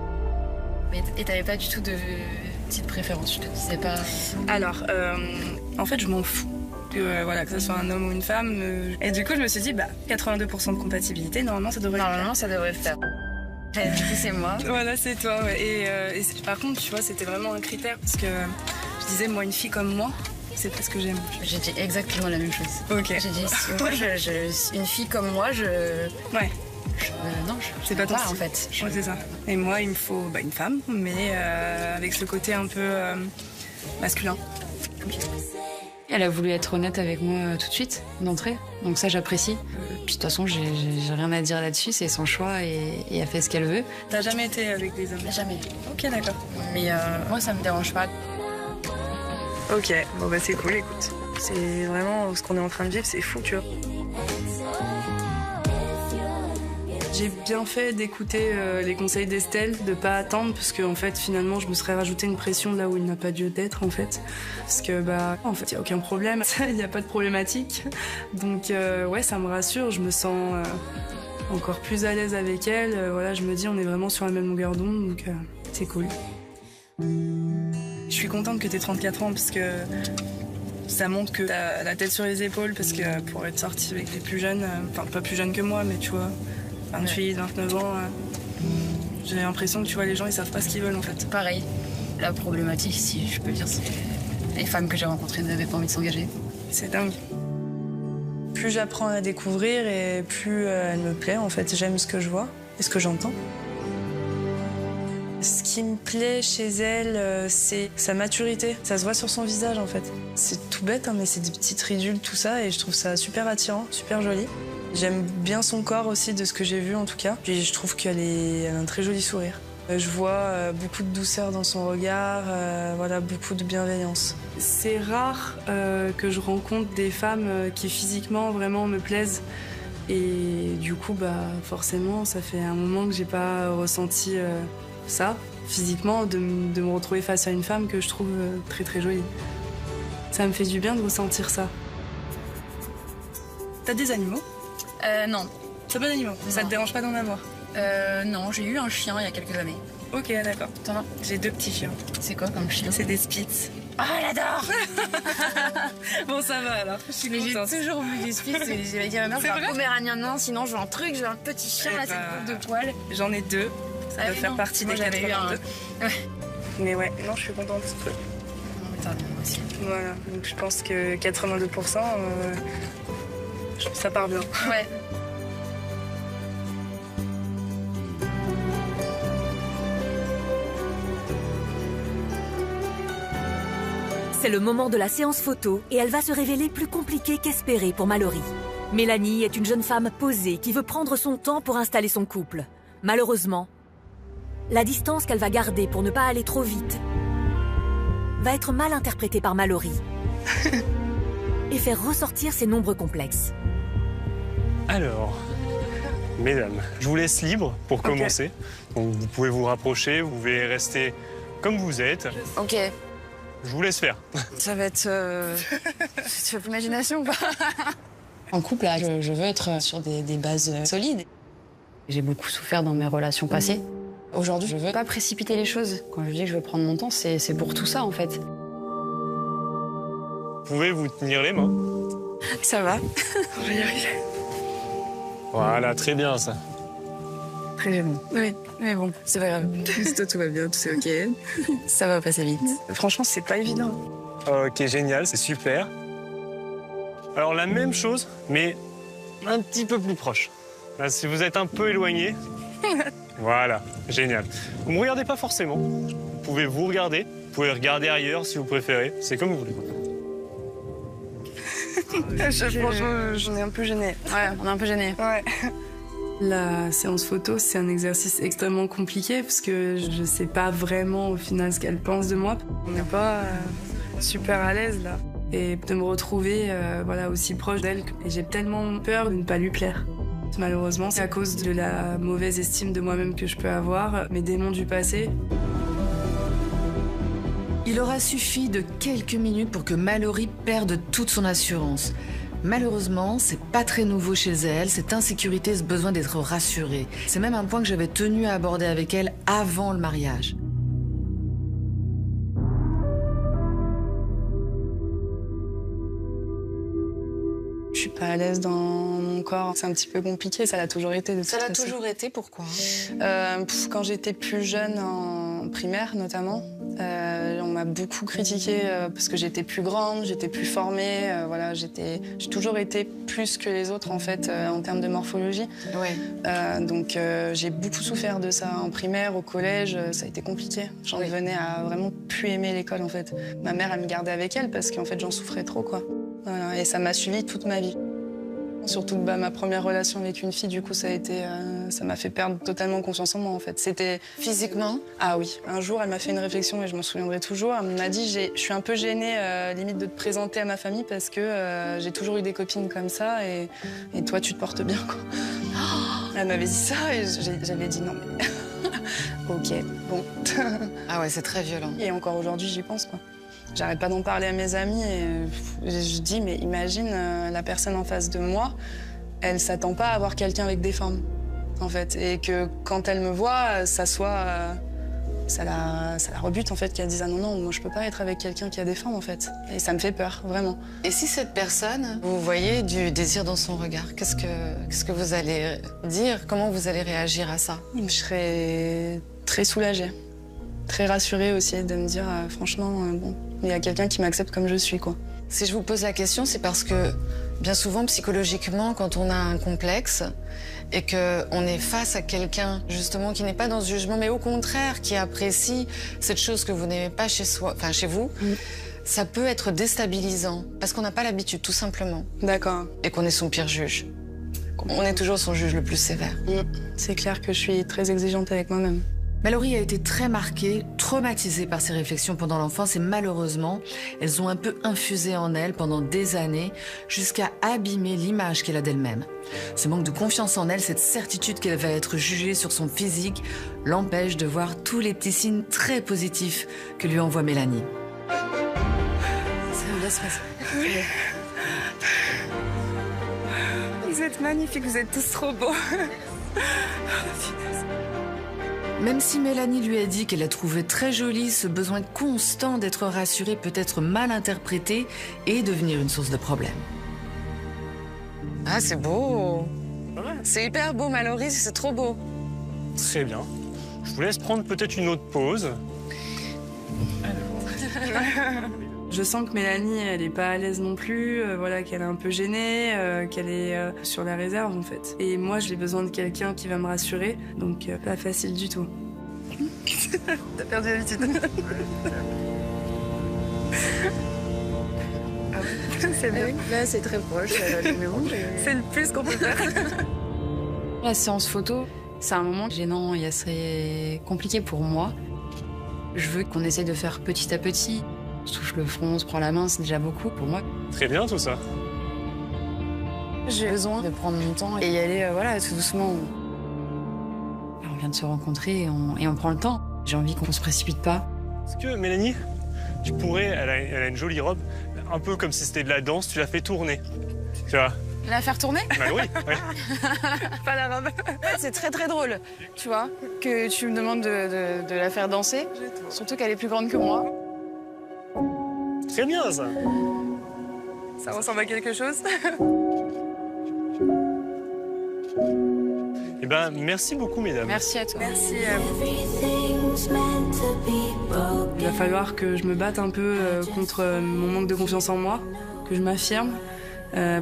Et t'avais pas du tout de petite préférence, je te disais pas... Alors, en fait, je m'en fous. Voilà, que ce soit un homme ou une femme. Et du coup, je me suis dit, 82% de compatibilité, normalement, ça devrait le faire. Et du coup, c'est moi. Voilà, c'est toi, ouais. Et par contre, tu vois, c'était vraiment un critère parce que je disais, moi, une fille comme moi, c'est pas ce que j'aime. J'ai dit exactement la même chose. Ok. J'ai dit, moi, une fille comme moi, Ouais. Non, c'est pas ton en fait. Ouais, c'est ça. Et moi, il me faut une femme, mais avec ce côté un peu masculin. Elle a voulu être honnête avec moi tout de suite, d'entrée. Donc ça, j'apprécie. Puis de toute façon, j'ai rien à dire là-dessus. C'est son choix et elle fait ce qu'elle veut. T'as jamais été avec des hommes? Jamais. Ok, d'accord. Mais moi, ça me dérange pas. Ok, bon bah c'est cool, écoute. C'est vraiment ce qu'on est en train de vivre, c'est fou, tu vois. J'ai bien fait d'écouter les conseils d'Estelle, de pas attendre, parce que en fait, finalement, je me serais rajouté une pression là où il n'a pas lieu d'être, en fait. Parce que, en fait, il n'y a aucun problème, il n'y a pas de problématique. Donc, ouais, ça me rassure, je me sens encore plus à l'aise avec elle. Voilà, je me dis, on est vraiment sur la même longueur d'onde, donc c'est cool. Je suis contente que t'aies 34 ans, parce que ça montre que t'as la tête sur les épaules, parce que pour être sortie avec des plus jeunes, enfin, pas plus jeunes que moi, mais tu vois, 28, 29 ans, j'ai l'impression que tu vois, les gens, ils savent pas ce qu'ils veulent, en fait. Pareil. La problématique, si je peux dire, c'est les femmes que j'ai rencontrées n'avaient pas envie de s'engager. C'est dingue. Plus j'apprends à découvrir et plus elle me plaît, en fait. J'aime ce que je vois et ce que j'entends. Ce qui me plaît chez elle, c'est sa maturité. Ça se voit sur son visage, en fait. C'est tout bête, hein, mais c'est des petites ridules, tout ça, et je trouve ça super attirant, super joli. J'aime bien son corps aussi, de ce que j'ai vu en tout cas. Puis je trouve qu'elle a un très joli sourire. Je vois beaucoup de douceur dans son regard, voilà, beaucoup de bienveillance. C'est rare que je rencontre des femmes qui physiquement vraiment me plaisent. Et du coup, forcément, ça fait un moment que j'ai pas ressenti ça, physiquement, de me retrouver face à une femme que je trouve très très jolie. Ça me fait du bien de ressentir ça. T'as des animaux? Non. T'as pas d'animaux? Ça te dérange pas d'en avoir? Non, j'ai eu un chien il y a quelques années. Ok, d'accord. T'en as? J'ai 2 petits chiens. C'est quoi comme chien? C'est des Spitz. Ah, j'adore. Bon, ça va alors. Je suis contente. J'ai toujours voulu des Spitz. J'avais dit à ma mère, je veux un Poméranie, non, sinon je veux un truc, je veux un petit chien, là, cette coupe de poils. J'en ai 2. Ça doit faire partie des 82. Mais ouais, non, je suis contente. Moi aussi. Voilà, donc je pense que 82%, ça part bien. Ouais. C'est le moment de la séance photo et elle va se révéler plus compliquée qu'espérée pour Mallory. Mélanie est une jeune femme posée qui veut prendre son temps pour installer son couple. Malheureusement, la distance qu'elle va garder pour ne pas aller trop vite va être mal interprétée par Mallory et faire ressortir ses nombreux complexes. Alors, mesdames, je vous laisse libre pour commencer. Donc, vous pouvez vous rapprocher, vous pouvez rester comme vous êtes. Ok. Je vous laisse faire. Ça va être... Tu as l'imagination ou pas? En couple, là, je veux être sur des bases solides. J'ai beaucoup souffert dans mes relations passées. Aujourd'hui, je veux pas précipiter les choses. Quand je dis que je veux prendre mon temps, c'est pour tout ça, en fait. Vous pouvez vous tenir les mains. Ça va. On va y arriver. Voilà, très bien ça. Très bien. Oui, mais bon, c'est pas grave. Toi, tout va bien, tout c'est ok. Ça va passer vite. Franchement, c'est pas évident. Ok, génial, c'est super. Alors, la même chose, mais un petit peu plus proche. Là, si vous êtes un peu éloigné, voilà, génial. Vous me regardez pas forcément. Vous pouvez vous regarder, vous pouvez regarder ailleurs si vous préférez. C'est comme vous voulez. Franchement, j'en ai un peu gêné. Ouais, on est un peu gêné. Ouais. La séance photo, c'est un exercice extrêmement compliqué parce que je sais pas vraiment au final ce qu'elle pense de moi. On n'est pas super à l'aise là. Et de me retrouver voilà, aussi proche d'elle. Et j'ai tellement peur de ne pas lui plaire. Malheureusement, c'est à cause de la mauvaise estime de moi-même que je peux avoir, mes démons du passé. Il aura suffi de quelques minutes pour que Mallory perde toute son assurance. Malheureusement, c'est pas très nouveau chez elle, cette insécurité, ce besoin d'être rassurée. C'est même un point que j'avais tenu à aborder avec elle avant le mariage. Je suis pas à l'aise dans mon corps, c'est un petit peu compliqué, ça l'a toujours été. Ça l'a toujours été, pourquoi? Quand j'étais plus jeune, en primaire notamment. On m'a beaucoup critiquée parce que j'étais plus grande, j'étais plus formée. Voilà, j'ai toujours été plus que les autres en fait en termes de morphologie. Ouais. Donc j'ai beaucoup souffert de ça en primaire, au collège. Ça a été compliqué. J'en venais à vraiment plus aimer l'école en fait. Ma mère, elle me gardait avec elle parce qu'en fait j'en souffrais trop quoi. Voilà, et ça m'a suivi toute ma vie. Surtout ma première relation avec une fille, du coup, ça m'a fait perdre totalement confiance en moi, en fait. C'était physiquement. Ah oui. Un jour, elle m'a fait une réflexion et je m'en souviendrai toujours. Elle m'a dit, je suis un peu gênée, limite, de te présenter à ma famille parce que j'ai toujours eu des copines comme ça et toi, tu te portes bien, quoi. Elle m'avait dit ça et j'avais dit non, mais... Ok, bon. Ah ouais, c'est très violent. Et encore aujourd'hui, j'y pense, quoi. J'arrête pas d'en parler à mes amis et je dis, mais imagine la personne en face de moi, elle s'attend pas à avoir quelqu'un avec des formes, en fait. Et que quand elle me voit, ça la rebute, en fait, qu'elle dise, ah non, moi je peux pas être avec quelqu'un qui a des formes, en fait. Et ça me fait peur, vraiment. Et si cette personne, vous voyez du désir dans son regard, qu'est-ce que vous allez dire? Comment vous allez réagir à ça? Je serais très soulagée. Très rassurée aussi de me dire, franchement, bon, il y a quelqu'un qui m'accepte comme je suis, quoi. Si je vous pose la question, c'est parce que bien souvent, psychologiquement, quand on a un complexe et qu'on est face à quelqu'un, justement, qui n'est pas dans ce jugement, mais au contraire, qui apprécie cette chose que vous n'aimez pas chez vous, ça peut être déstabilisant parce qu'on n'a pas l'habitude, tout simplement. D'accord. Et qu'on est son pire juge. On est toujours son juge le plus sévère. C'est clair que je suis très exigeante avec moi-même. Mallory a été très marquée, traumatisée par ses réflexions pendant l'enfance et malheureusement, elles ont un peu infusé en elle pendant des années jusqu'à abîmer l'image qu'elle a d'elle-même. Ce manque de confiance en elle, cette certitude qu'elle va être jugée sur son physique, l'empêche de voir tous les petits signes très positifs que lui envoie Mélanie. Ça va bien se passer. Oui. Vous êtes magnifiques, vous êtes tous trop beaux. Même si Mélanie lui a dit qu'elle a trouvé très joli, ce besoin constant d'être rassurée peut être mal interprété et devenir une source de problème. Ah, c'est beau. C'est hyper beau, Mallory, c'est trop beau. Très bien. Je vous laisse prendre peut-être une autre pause. Je sens que Mélanie, elle est pas à l'aise non plus, voilà, qu'elle est un peu gênée, qu'elle est sur la réserve en fait. Et moi, j'ai besoin de quelqu'un qui va me rassurer, donc pas facile du tout. T'as perdu l'habitude. C'est bien. Là, c'est très proche, c'est le plus qu'on peut faire. La séance photo, c'est un moment gênant et assez compliqué pour moi. Je veux qu'on essaye de faire petit à petit. On se touche le front, on se prend la main, c'est déjà beaucoup pour moi. Très bien tout ça. J'ai besoin de prendre mon temps et y aller voilà, tout doucement. On vient de se rencontrer et on prend le temps. J'ai envie qu'on se précipite pas. Est-ce que Mélanie, tu pourrais, elle a une jolie robe, un peu comme si c'était de la danse, tu la fais tourner. Tu vois? La faire tourner? Bah oui, ouais. Pas la robe. C'est très très drôle, tu vois, que tu me demandes de la faire danser. Surtout qu'elle est plus grande que moi. Très bien ça. Ça ressemble à quelque chose. Eh ben, merci beaucoup, mesdames. Merci à toi. Merci à vous. Il va falloir que je me batte un peu contre mon manque de confiance en moi, que je m'affirme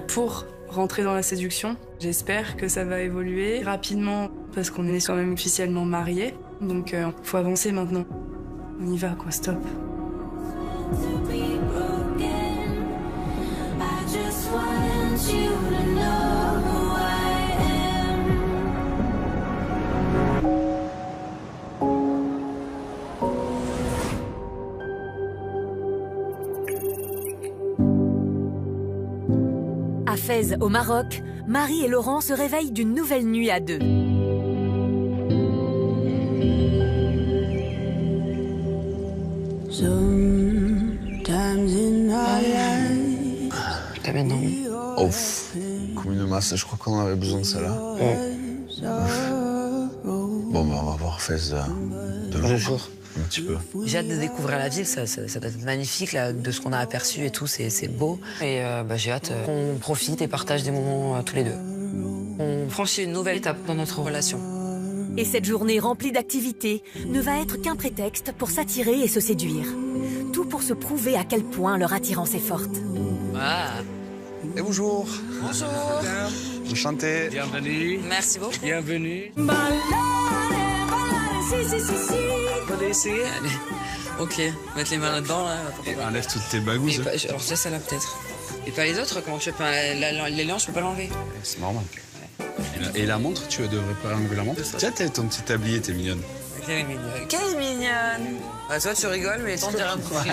pour rentrer dans la séduction. J'espère que ça va évoluer rapidement parce qu'on est quand même officiellement mariés. Donc, faut avancer maintenant. On y va, quoi, stop. À Fès, au Maroc, Marie et Laurent se réveillent d'une nouvelle nuit à deux. T'as maintenant. Ouf. Comme une masse, je crois qu'on avait besoin de ça là. Bon, bah, on va voir Fès de Le jour. Un petit peu. J'ai hâte de découvrir la ville, ça doit être magnifique, là, de ce qu'on a aperçu et tout, c'est beau. Et j'ai hâte qu'on profite et partage des moments tous les deux. On franchit une nouvelle étape dans notre relation. Et cette journée remplie d'activités ne va être qu'un prétexte pour s'attirer et se séduire. Tout pour se prouver à quel point leur attirance est forte. Ah. Et bonjour. Bonjour. Enchanté. Bienvenue. Merci beaucoup. Bienvenue. Allez, essayer. Allez. Ok, mettre les mains là-dedans. Là. Enlève toutes tes bagouses. Alors ça, celle-là peut-être. Et pas les autres, comment je fais pas l'élan, je peux pas l'enlever. C'est normal. Et la montre, tu devrais pas enlever la montre. Tiens, ton petit tablier, t'es mignonne. Quelle est mignonne. Quelle est mignonne. Bah, toi, tu rigoles, mais toi, on dirait un bouffé.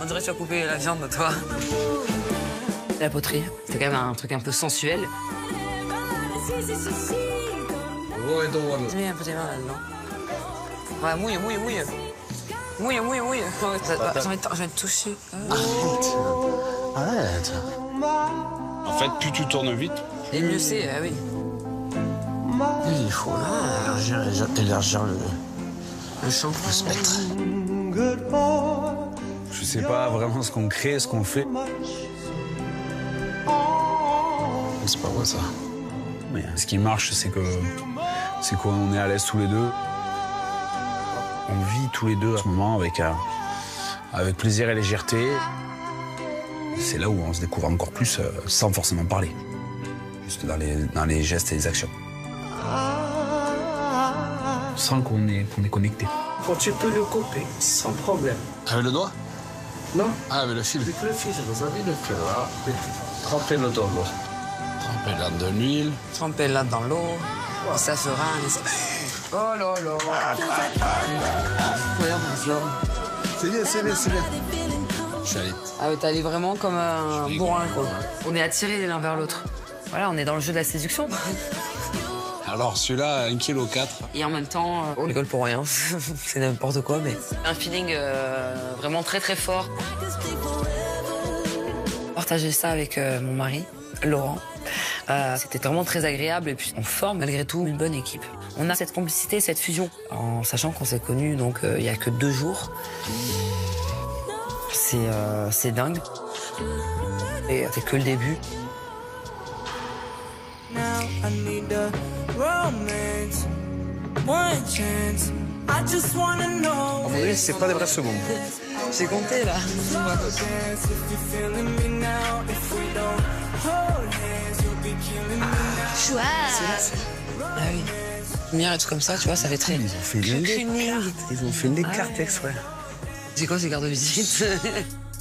On dirait que tu as coupé la viande, toi. La poterie, c'est quand même un truc un peu sensuel. Mets un peu tes mains là-dedans. Ouais, mouille. Mouille. J'ai envie de toucher. Arrête. En fait, plus tu tournes vite. Et mieux c'est, oui. Il faut élargir le champ. Le spectre. Je sais pas vraiment ce qu'on crée, ce qu'on fait. C'est pas vrai ça. Mais ce qui marche, c'est qu'on est à l'aise tous les deux. On vit tous les deux à ce moment avec plaisir et légèreté. C'est là où on se découvre encore plus sans forcément parler. Juste dans les gestes et les actions. Sans qu'on est connecté. Quand tu peux le couper, sans problème. Avec le doigt? Non. Ah, avec le fil. Avec le fil, vous avez le fil. Trempez-le dans l'eau. Trempez là dans l'huile. Trempez là dans l'eau. Et ça fera un espèce. Oh là là. C'est bien. Je suis allé. Ah, t'es allé vraiment comme un bourrin, quoi. On est attirés l'un vers l'autre. Voilà, on est dans le jeu de la séduction. Alors celui-là, 1,4 kg. Et en même temps, on rigole pour rien. C'est n'importe quoi, mais un feeling vraiment très très fort. Partager ça avec mon mari, Laurent. C'était vraiment très agréable et puis on forme malgré tout une bonne équipe. On a cette complicité, cette fusion, en sachant qu'on s'est connus donc il y a que 2 jours. C'est dingue. Et c'est que le début. En vrai, c'est pas des vraies secondes. J'ai compté là. Chouette. Ah oui. Lumière et tout comme ça, tu vois, ça fait très. Ils ont fait une carte exprès. C'est quoi ces cartes de visite?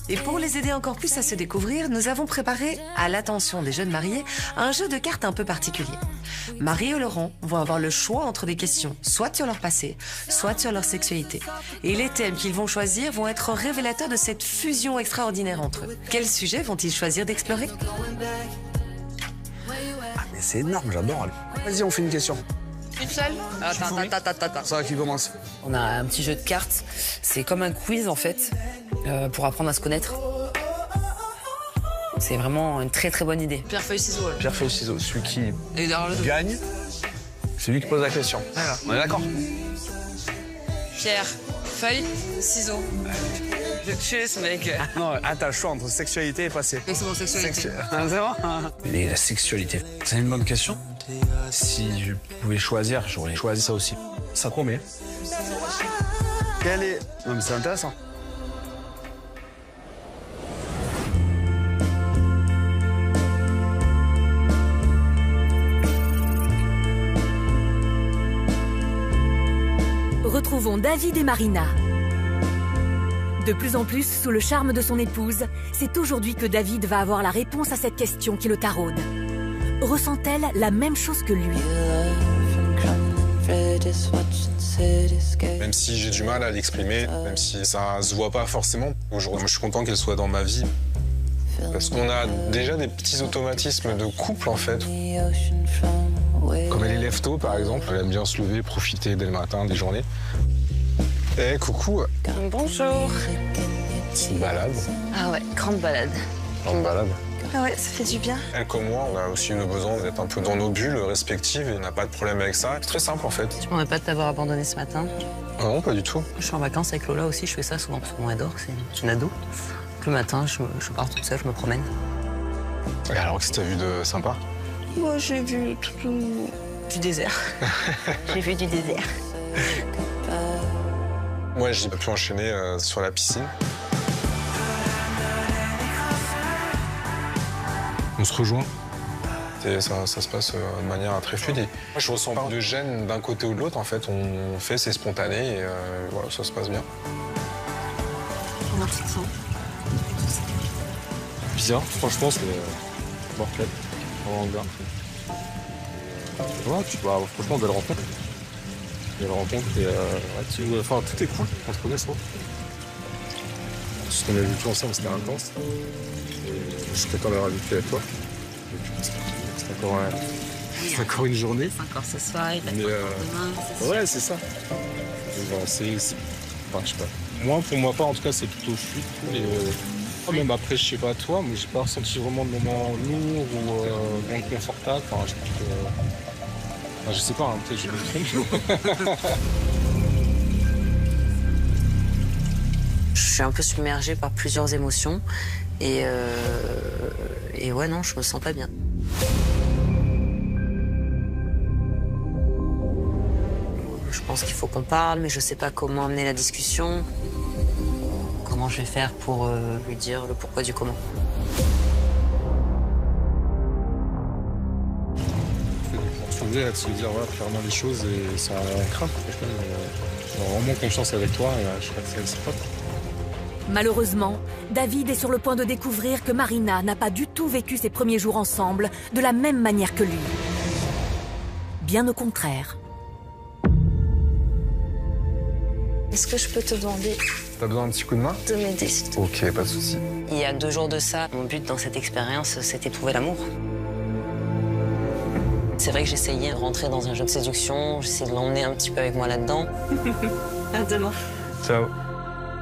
Et pour les aider encore plus à se découvrir, nous avons préparé, à l'attention des jeunes mariés, un jeu de cartes un peu particulier. Marie et Laurent vont avoir le choix entre des questions, soit sur leur passé, soit sur leur sexualité. Et les thèmes qu'ils vont choisir vont être révélateurs de cette fusion extraordinaire entre eux. Quels sujets vont-ils choisir d'explorer? Ah mais c'est énorme, j'adore. Vas-y, on fait une question. Une seule? Attends. Ça qui commence. On a un petit jeu de cartes. C'est comme un quiz en fait, pour apprendre à se connaître. C'est vraiment une très très bonne idée. Pierre, feuille, ciseaux. Pierre, feuille, ciseaux. Celui qui gagne, c'est lui qui pose la question. Voilà. On est d'accord? Pierre, feuille, ciseaux. Je vais tuer ce mec. Non, t'as le choix entre sexualité et passé. C'est bon, sexualité. C'est bon. Et la sexualité, c'est une bonne question. Si je pouvais choisir, j'aurais choisi ça aussi. Ça promet. Quelle est... Non mais c'est intéressant. Retrouvons David et Marina. De plus en plus sous le charme de son épouse, c'est aujourd'hui que David va avoir la réponse à cette question qui le taraude. Ressent-elle la même chose que lui? Même si j'ai du mal à l'exprimer, même si ça se voit pas forcément, aujourd'hui, je suis content qu'elle soit dans ma vie. Parce qu'on a déjà des petits automatismes de couple, en fait. Comme elle est lève-tôt, par exemple, elle aime bien se lever, profiter dès le matin, des journées. Eh, coucou. Bonjour. C'est une balade. Ah ouais, grande balade. Grande balade. Ah ouais, ça fait du bien. Elle comme moi, on a aussi nos besoins d'être un peu dans nos bulles respectives et on n'a pas de problème avec ça. C'est très simple, en fait. Je m'en vais pas de t'avoir abandonné ce matin. Ah non, pas du tout. Je suis en vacances avec Lola aussi, je fais ça souvent parce qu'on adore, c'est une ado. Le matin, je pars toute seule, je me promène. Et alors, qu'est-ce que t'as vu de sympa? Moi, j'ai vu tout Du désert. J'ai vu du désert. Moi, j'ai pu enchaîner sur la piscine. On se rejoint. Et ça se passe de manière très fluide. Moi, je ressens pas de gêne d'un côté ou de l'autre. En fait, on fait, c'est spontané et voilà, ça se passe bien. Comment tu te sens? Bien, franchement, c'est mortel. Vraiment bien. Ouais, franchement, belle rencontre. Belle rencontre et enfin, tout est cool, on se connaît, ça. Ce qu'on a vécu ensemble, c'était intense. Et je suis content d'avoir vécu avec toi. C'est encore une journée. C'est encore ce soir, il va être demain. Ouais, c'est ça. Enfin, je sais pas. Moi, pour moi, en tout cas, c'est plutôt fluide. Même après, je sais pas toi, mais j'ai pas ressenti vraiment de moment lourd ou inconfortable. Enfin, je pense que. Je sais pas, hein, peut-être je me trompe. Je suis un peu submergée par plusieurs émotions et ouais, non, je me sens pas bien. Je pense qu'il faut qu'on parle, mais je sais pas comment amener la discussion. Comment je vais faire pour lui dire le pourquoi du comment. De se dire voilà, clairement les choses et sans crainte. J'ai vraiment confiance avec toi et je crois que c'est pas. Malheureusement, David est sur le point de découvrir que Marina n'a pas du tout vécu ses premiers jours ensemble de la même manière que lui. Bien au contraire. Est-ce que je peux te demander T'as besoin d'un petit coup de main? de m'aider, s'il te plaît? Ok, pas de souci. Il y a 2 jours de ça, mon but dans cette expérience, c'était trouver l'amour. C'est vrai que j'essayais de rentrer dans un jeu de séduction, j'essayais de l'emmener un petit peu avec moi là-dedans. À demain. Ciao.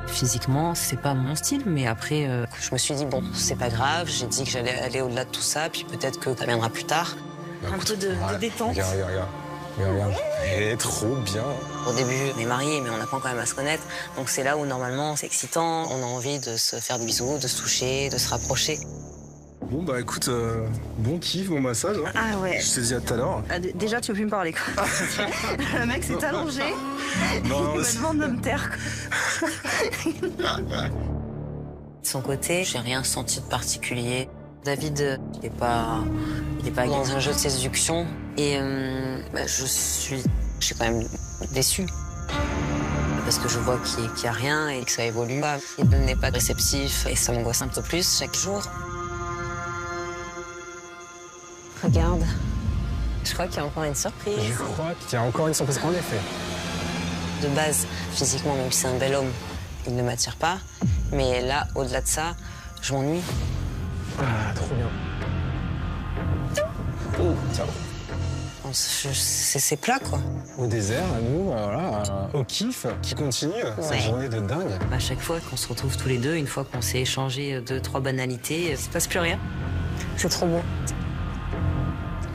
Physiquement, c'est pas mon style, mais après, je me suis dit, bon, c'est pas grave, j'ai dit que j'allais aller au-delà de tout ça, puis peut-être que ça viendra plus tard. Un peu de détente. Regarde. Elle est trop bien. Au début, on est mariés, mais on apprend quand même à se connaître. Donc c'est là où, normalement, c'est excitant. On a envie de se faire des bisous, de se toucher, de se rapprocher. Bon, bah écoute, bon kiff, bon massage. Hein. Ah ouais. Je te dis à tout à l'heure. Déjà, tu veux plus me parler, quoi. Le mec s'est allongé. Non, il me demande de me taire, quoi. De son côté, j'ai rien senti de particulier. David, il est pas dans un jeu de séduction. Et je suis quand même déçue. Parce que je vois qu'il n'y a rien et que ça évolue pas. Il n'est pas réceptif et ça m'angoisse un peu plus chaque jour. Regarde. Je crois qu'il y a encore une surprise. Je crois qu'il y a encore une surprise, en effet. De base, physiquement, même si c'est un bel homme, il ne m'attire pas. Mais là, au-delà de ça, je m'ennuie. Ah, trop bien. Tiens. C'est plat, quoi. Au désert, à nous, voilà, au kiff, qui continue, cette journée de dingue. À chaque fois qu'on se retrouve tous les deux, une fois qu'on s'est échangé 2-3 banalités, il se passe plus rien. C'est trop beau.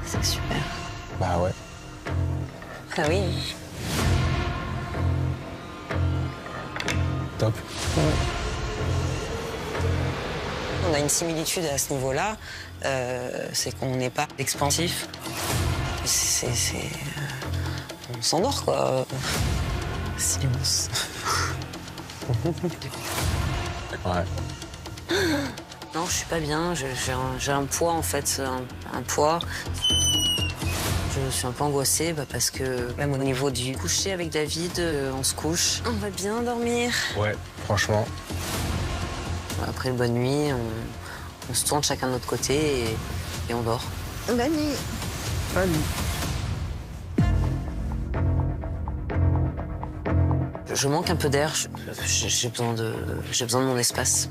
C'est super. Bah ouais. Ah oui. Top. Ouais. On a une similitude à ce niveau-là, c'est qu'on n'est pas expansif. On s'endort, quoi. Silence. Ouais. Non, je suis pas bien. J'ai un poids, en fait, un poids. Je suis un peu angoissée parce que même au niveau du coucher avec David, on se couche. On va bien dormir. Ouais, franchement. Après une bonne nuit, on se tourne chacun de notre côté et on dort. Bonne nuit. Bonne nuit. Je manque un peu d'air. J'ai besoin de mon espace.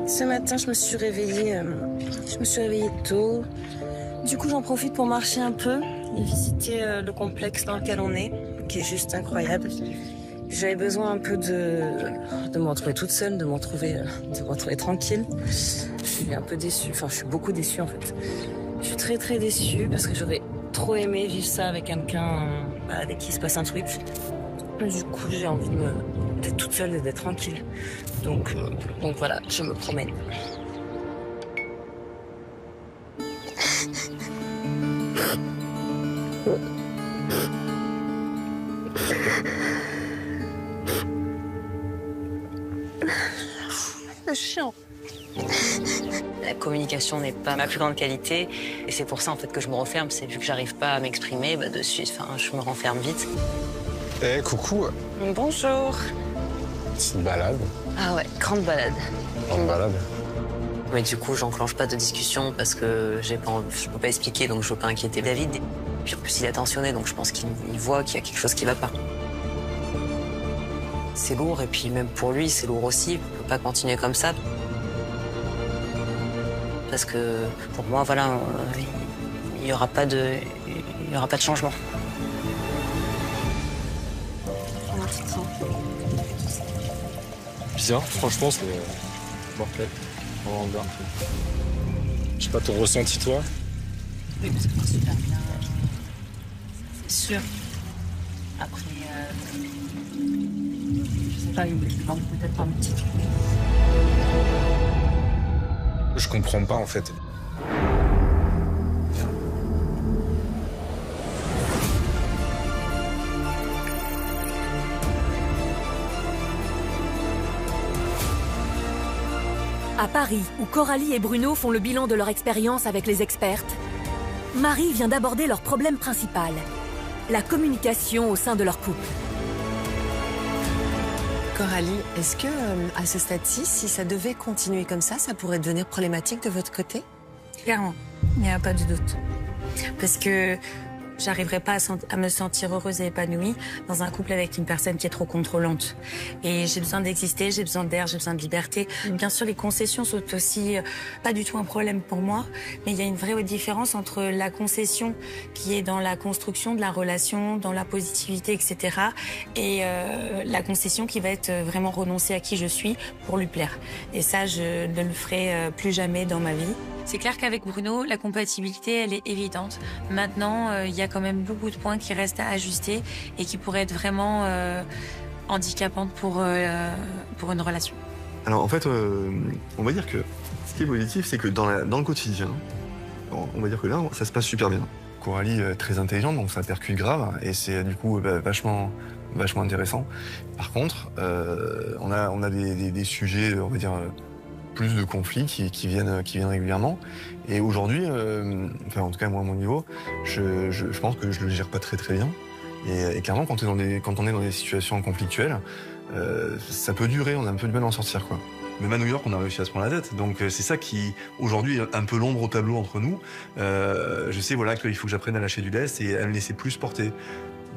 Ce matin, je me suis réveillée tôt. Du coup, j'en profite pour marcher un peu et visiter le complexe dans lequel on est, qui est juste incroyable. J'avais besoin un peu de me retrouver toute seule, de me retrouver tranquille. Je suis un peu déçue, enfin, je suis beaucoup déçue en fait. Je suis très très déçue parce que j'aurais trop aimé vivre ça avec quelqu'un avec qui il se passe un truc. Du coup, j'ai envie d'être toute seule et d'être tranquille. Donc voilà, je me promène. Le chien. La communication n'est pas ma plus grande qualité et c'est pour ça en fait que je me referme. C'est vu que j'arrive pas à m'exprimer, de suite, je me renferme vite. Eh, coucou. Bonjour. Petite balade. Ah ouais, grande balade. Grande balade. Mais du coup, j'enclenche pas de discussion parce que je peux pas expliquer, donc je veux pas inquiéter David. Puis en plus, il est attentionné, donc je pense qu'il voit qu'il y a quelque chose qui va pas. C'est lourd, et puis même pour lui, c'est lourd aussi. On peut pas continuer comme ça. Parce que pour moi, voilà, il y aura pas de changement. Bien, franchement, c'est mortel. Vraiment bien. Je sais pas ton ressenti, toi? Oui, mais c'est super bien. C'est sûr. Après, je sais pas, il manque peut-être un petit truc. Je comprends pas, en fait. À Paris, où Coralie et Bruno font le bilan de leur expérience avec les expertes, Marie vient d'aborder leur problème principal, la communication au sein de leur couple. Coralie, est-ce que, à ce stade-ci, si ça devait continuer comme ça pourrait devenir problématique de votre côté? Clairement, il n'y a pas de doute. Parce que j'arriverai pas à me sentir heureuse et épanouie dans un couple avec une personne qui est trop contrôlante. Et j'ai besoin d'exister, j'ai besoin d'air, j'ai besoin de liberté. Bien sûr, les concessions sont aussi pas du tout un problème pour moi, mais il y a une vraie différence entre la concession qui est dans la construction de la relation, dans la positivité, etc. et la concession qui va être vraiment renoncer à qui je suis pour lui plaire. Et ça, je ne le ferai plus jamais dans ma vie. C'est clair qu'avec Bruno, la compatibilité, elle est évidente. Maintenant, il y a quand même beaucoup de points qui restent à ajuster et qui pourraient être vraiment handicapantes pour une relation. Alors en fait, on va dire que ce qui est positif, c'est que dans le quotidien, on va dire que là, ça se passe super bien. Coralie est très intelligente, donc ça percute grave, et c'est du coup vachement intéressant. Par contre, on a des sujets, on va dire, plus de conflits qui viennent régulièrement. Et aujourd'hui, enfin en tout cas moi à mon niveau, je pense que je le gère pas très bien. Et clairement, quand on est dans des situations conflictuelles, ça peut durer, on a un peu de mal à en sortir, quoi. Même à New York, on a réussi à se prendre la tête. Donc c'est ça qui, aujourd'hui, est un peu l'ombre au tableau entre nous. Je sais voilà, qu'il faut que j'apprenne à lâcher du lest et à me laisser plus porter.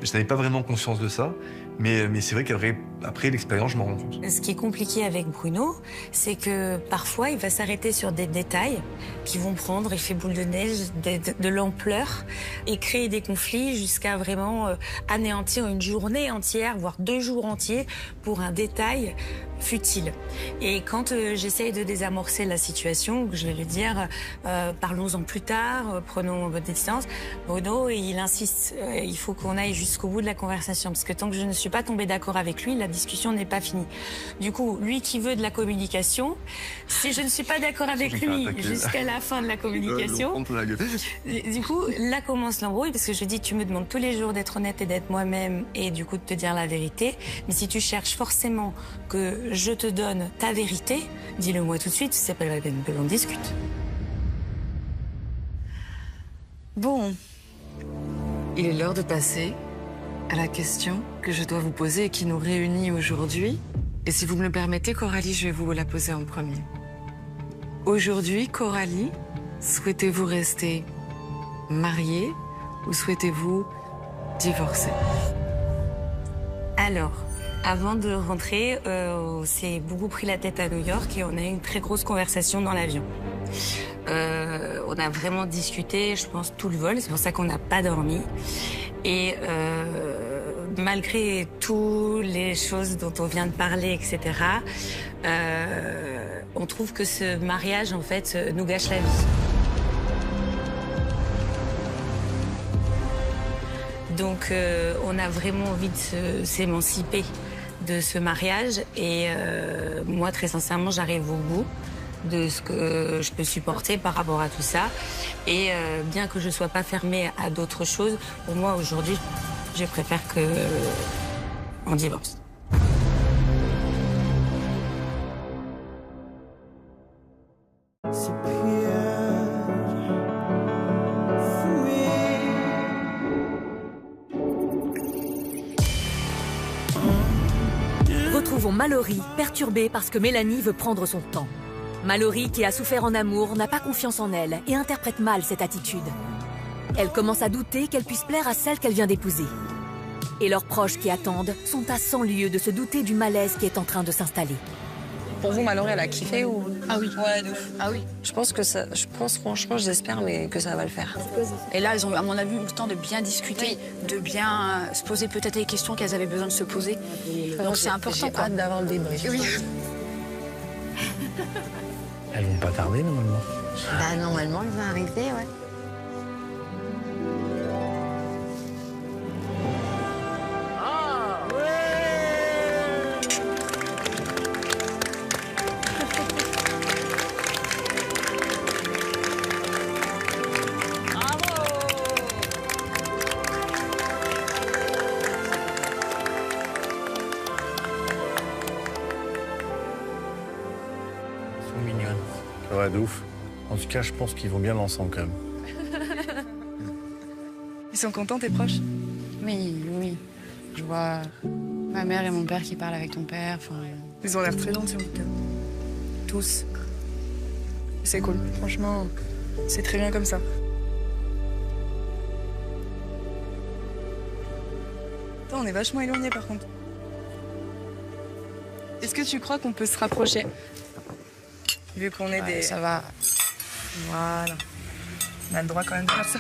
Je n'avais pas vraiment conscience de ça, mais c'est vrai qu'après l'expérience, je m'en rends compte. Ce qui est compliqué avec Bruno, c'est que parfois, il va s'arrêter sur des détails qui vont prendre effet boule de neige, de l'ampleur, et créer des conflits jusqu'à vraiment anéantir une journée entière, voire 2 jours entiers, pour un détail futile. Et quand j'essaye de désamorcer la situation, je vais lui dire parlons-en plus tard, prenons des distances, Bruno, il insiste, il faut qu'on aille jusqu'au bout de la conversation, parce que tant que je ne suis pas tombée d'accord avec lui, la discussion n'est pas finie. Du coup, lui qui veut de la communication, si je ne suis pas d'accord avec lui jusqu'à la fin de la communication, du coup, là commence l'embrouille, parce que je dis, tu me demandes tous les jours d'être honnête et d'être moi-même, et du coup de te dire la vérité, mais si tu cherches forcément que je te donne ta vérité, dis-le moi tout de suite, c'est pas la peine que l'on discute. Bon, il est l'heure de passer à la question que je dois vous poser et qui nous réunit aujourd'hui. Et si vous me le permettez, Coralie, je vais vous la poser en premier. Aujourd'hui, Coralie, souhaitez-vous rester mariée ou souhaitez-vous divorcer? Alors, avant de rentrer, on s'est beaucoup pris la tête à New York et on a eu une très grosse conversation dans l'avion. On a vraiment discuté, je pense, tout le vol. C'est pour ça qu'on n'a pas dormi. Et malgré toutes les choses dont on vient de parler, etc., on trouve que ce mariage, en fait, nous gâche la vie. Donc, on a vraiment envie de s'émanciper de ce mariage. Et moi, très sincèrement, j'arrive au bout de ce que je peux supporter par rapport à tout ça. Et bien que je ne sois pas fermée à d'autres choses, pour moi, aujourd'hui, je préfère qu'on divorce. Retrouvons Mallory, perturbée parce que Mélanie veut prendre son temps. Mallory, qui a souffert en amour, n'a pas confiance en elle et interprète mal cette attitude. Elle commence à douter qu'elle puisse plaire à celle qu'elle vient d'épouser. Et leurs proches qui attendent sont à 100 lieues de se douter du malaise qui est en train de s'installer. Pour vous, Mallory, elle a kiffé ou... Ah oui. Ouais, de ouf. Ah oui. Je pense franchement, j'espère, mais que ça va le faire. Et là, elles ont, à mon avis, eu le temps de bien discuter, de bien se poser peut-être les questions qu'elles avaient besoin de se poser. Donc c'est important. J'ai hâte d'avoir le débrief. Oui. Elles vont pas tarder, normalement. Bah, normalement, elle va arriver, ouais. Ouais, de ouf. En tout cas, je pense qu'ils vont bien l'ensemble, quand même. Ils sont contents, tes proches? Oui, oui. Je vois ma mère et mon père qui parlent avec ton père. Ils ont l'air très gentils, en tout cas. Tous. C'est cool. Franchement, c'est très bien comme ça. Attends, on est vachement éloignés, par contre. Est-ce que tu crois qu'on peut se rapprocher? Vu qu'on est des... Ça va. Voilà. On a le droit quand même de faire ça.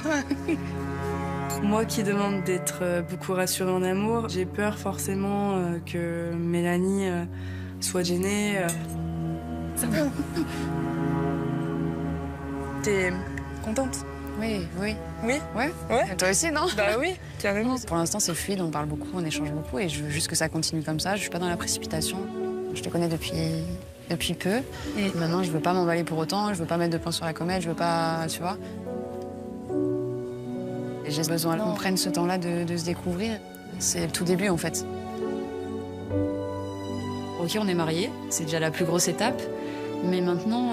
Moi qui demande d'être beaucoup rassurée en amour, j'ai peur forcément que Mélanie soit gênée. Ça va. T'es contente? Oui, oui. Oui? Ouais. Ouais. Et toi aussi, non? Bah oui, carrément. Pour l'instant, c'est fluide, on parle beaucoup, on échange beaucoup et je veux juste que ça continue comme ça. Je suis pas dans la précipitation. Je te connais depuis peu. Et maintenant, je veux pas m'emballer pour autant, je veux pas mettre de points sur la comète, je veux pas, tu vois. Et j'ai besoin qu'on prenne ce temps-là de se découvrir. C'est le tout début, en fait. Ok, on est mariés, c'est déjà la plus grosse étape. Mais maintenant,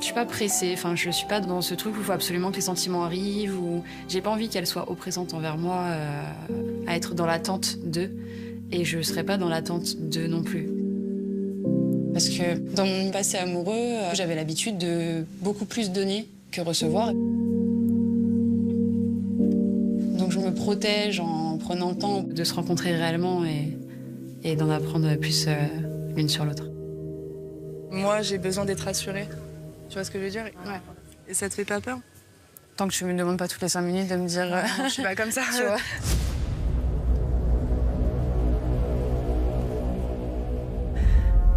je suis pas pressée. Enfin, je suis pas dans ce truc où il faut absolument que les sentiments arrivent. Ou j'ai pas envie qu'elle soit oppressante envers moi, à être dans l'attente d'eux. Et je serai pas dans l'attente d'eux non plus. Parce que dans mon passé amoureux, j'avais l'habitude de beaucoup plus donner que recevoir. Donc je me protège en prenant le temps de se rencontrer réellement et d'en apprendre plus l'une sur l'autre. Moi, j'ai besoin d'être rassurée. Tu vois ce que je veux dire? Ouais. Et ça te fait pas peur? Tant que tu me demandes pas toutes les 5 minutes de me dire... Non, je suis pas comme ça, tu vois.